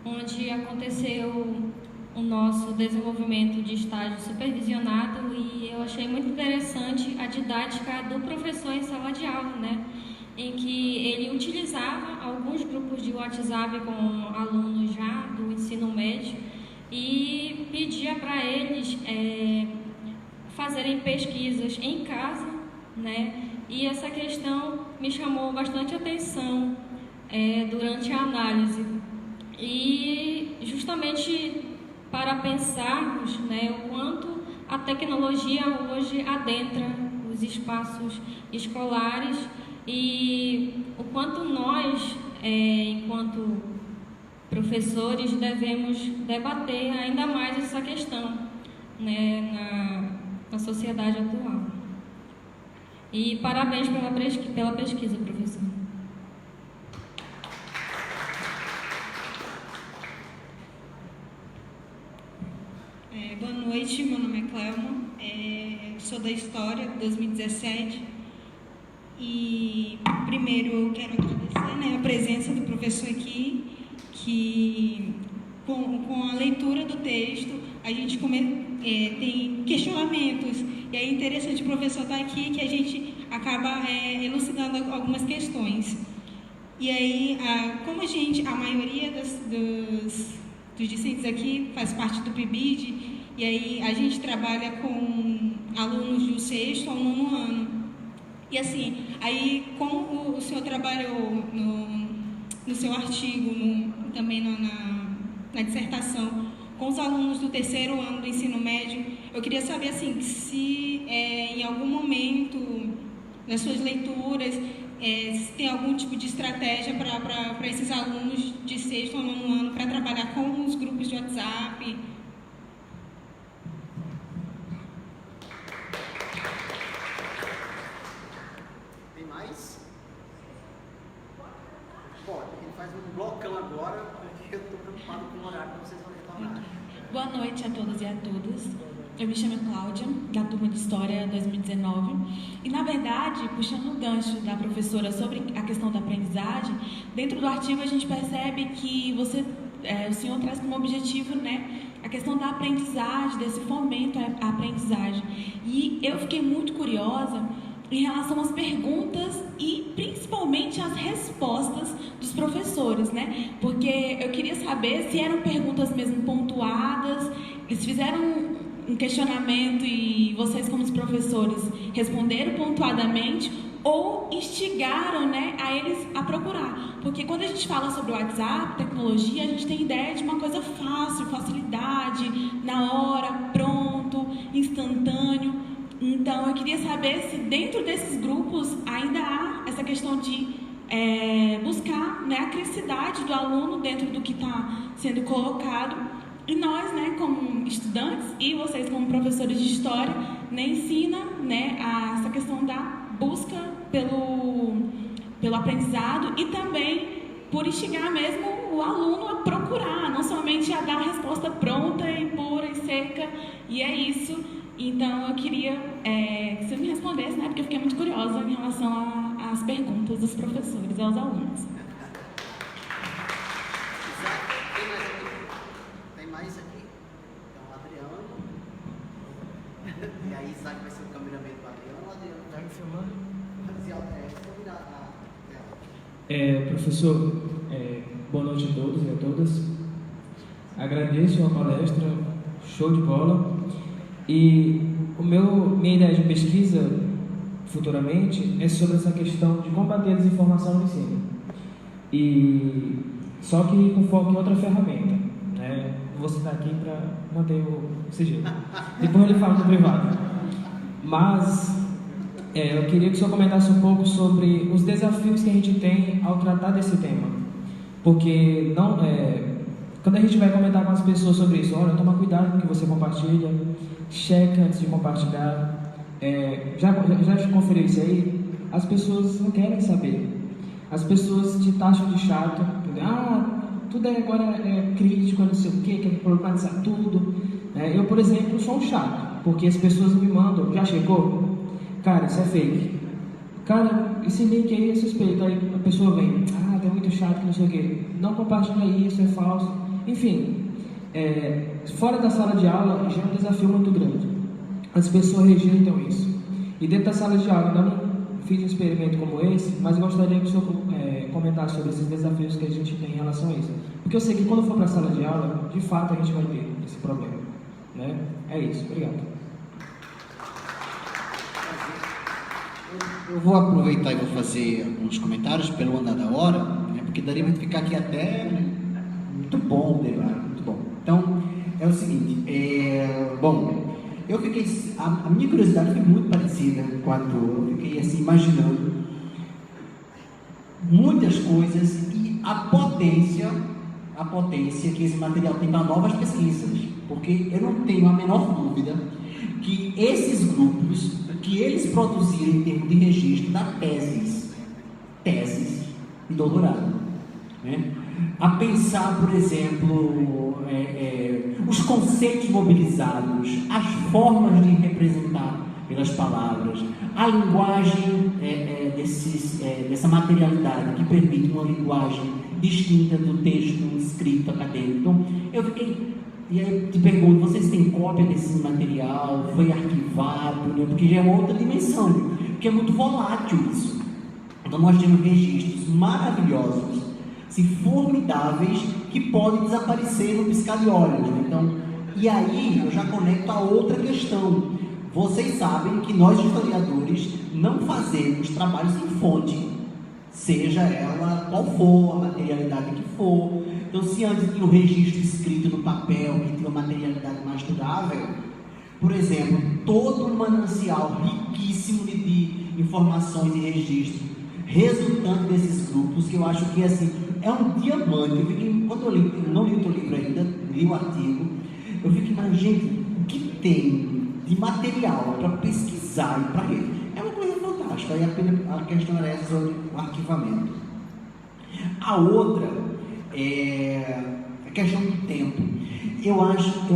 onde aconteceu o nosso desenvolvimento de estágio supervisionado e eu achei muito interessante a didática do professor em sala de aula, né, em que ele utilizava alguns grupos de WhatsApp com alunos já do ensino médio e pedia para eles fazerem pesquisas em casa, né? E essa questão me chamou bastante atenção durante a análise. E justamente para pensarmos, né, o quanto a tecnologia hoje adentra os espaços escolares e o quanto nós, enquanto professores, devemos debater ainda mais essa questão, né, na sociedade atual. E parabéns pela pesquisa, professor. Boa noite, meu nome é Clelma, sou da História 2017 e primeiro eu quero agradecer, né, a presença do professor aqui, que com a leitura do texto a gente tem questionamentos e é interessante o professor estar aqui que a gente acaba elucidando algumas questões. E aí, como a maioria dos discentes aqui faz parte do PIBID, e aí a gente trabalha com alunos do 6º ao 9º ano. E assim, aí como o senhor trabalhou no seu artigo, também na dissertação, com os alunos do 3º ano do ensino médio, eu queria saber assim, se em algum momento nas suas leituras se tem algum tipo de estratégia para esses alunos de 6º ao 9º ano para trabalhar com os grupos de WhatsApp. Tem mais? Bom, a gente faz um blocão agora, porque eu estou preocupado com o horário que vocês vão retornar. Boa noite a todos e a todas. Eu me chamo Cláudia, da turma de História 2019. E, na verdade, puxando o gancho da professora sobre a questão da aprendizagem, dentro do artigo a gente percebe que o senhor traz como objetivo, né, a questão da aprendizagem, desse fomento à aprendizagem. E eu fiquei muito curiosa em relação às perguntas e principalmente às respostas dos professores, né? Porque eu queria saber se eram perguntas mesmo pontuadas, eles fizeram um questionamento e vocês, como os professores, responderam pontuadamente ou instigaram, né, a eles a procurar. Porque quando a gente fala sobre o WhatsApp, tecnologia, a gente tem ideia de uma coisa fácil, facilidade, na hora, pronto, instantâneo. Então, eu queria saber se dentro desses grupos ainda há essa questão de buscar, né, a criticidade do aluno dentro do que está sendo colocado. E nós, né, como estudantes e vocês como professores de história, né, ensina, né, essa questão da busca pelo aprendizado e também por instigar mesmo o aluno a procurar, não somente a dar a resposta pronta e pura e seca, e é isso. Então, eu queria que você me respondesse, né, porque eu fiquei muito curiosa em relação às perguntas dos professores e aos alunos. Tem mais aqui? Então, Adriano. E aí, Isaac vai ser o cameraman do Adriano. Adriano tá me filmando? Professor, boa noite a todos e a todas. Agradeço a palestra, show de bola. E minha ideia de pesquisa futuramente é sobre essa questão de combater a desinformação no ensino. E só que com foco em outra ferramenta, né? Vou citar aqui para manter o sigilo. Depois ele fala no privado. Mas eu queria que o senhor comentasse um pouco sobre os desafios que a gente tem ao tratar desse tema. Porque quando a gente vai comentar com as pessoas sobre isso, olha, toma cuidado com o que você compartilha, checa antes de compartilhar. Já conferiu isso aí? As pessoas não querem saber. As pessoas te taxam de chato. Tudo agora é crítico, não sei o quê, quer problematizar tudo. Eu, por exemplo, sou um chato, porque as pessoas me mandam, já chegou? Cara, isso é fake. Cara, esse link aí é suspeito. Aí a pessoa vem, tá muito chato, não sei o quê. Não compartilha isso, é falso. Enfim, fora da sala de aula já é um desafio muito grande. As pessoas rejeitam isso. E dentro da sala de aula, ainda não fiz um experimento como esse, mas eu gostaria que o senhor comentasse sobre esses desafios que a gente tem em relação a isso. Porque eu sei que quando for para a sala de aula, de fato a gente vai ter esse problema. Né? É isso, obrigado. Eu vou aproveitar e vou fazer alguns comentários pelo andar da hora, porque daria para ficar aqui até muito bom, muito bom. Então, é o seguinte, eu fiquei, a minha curiosidade foi muito parecida quando eu fiquei assim, imaginando muitas coisas e a potência que esse material tem para novas pesquisas, porque eu não tenho a menor dúvida que esses grupos, que eles produziram em termos de registro da teses e doutorado, né? A pensar, por exemplo, os conceitos mobilizados, as formas de representar pelas palavras, a linguagem dessa materialidade que permite uma linguagem distinta do texto escrito acadêmico. Então, eu fiquei... E aí te pergunto, vocês têm cópia desse material? Foi arquivado? Né? Porque já é uma outra dimensão, porque é muito volátil isso. Então nós temos registros maravilhosos, assim, formidáveis, que podem desaparecer no piscar de olhos. Né? Então, e aí eu já conecto a outra questão. Vocês sabem que nós historiadores não fazemos trabalhos em fonte, seja ela qual for a materialidade que for. Então, se antes tinha um registro escrito no papel, que tinha uma materialidade mais durável, por exemplo, todo um manancial riquíssimo de informações e registros resultante desses grupos, que eu acho que assim, é um diamante. Quando eu não li o teu livro ainda, li o artigo, eu fico imaginando, gente, o que tem de material para pesquisar e para ler? É uma coisa fantástica. Aí a questão era essa sobre o arquivamento. A outra é a questão do tempo. Eu acho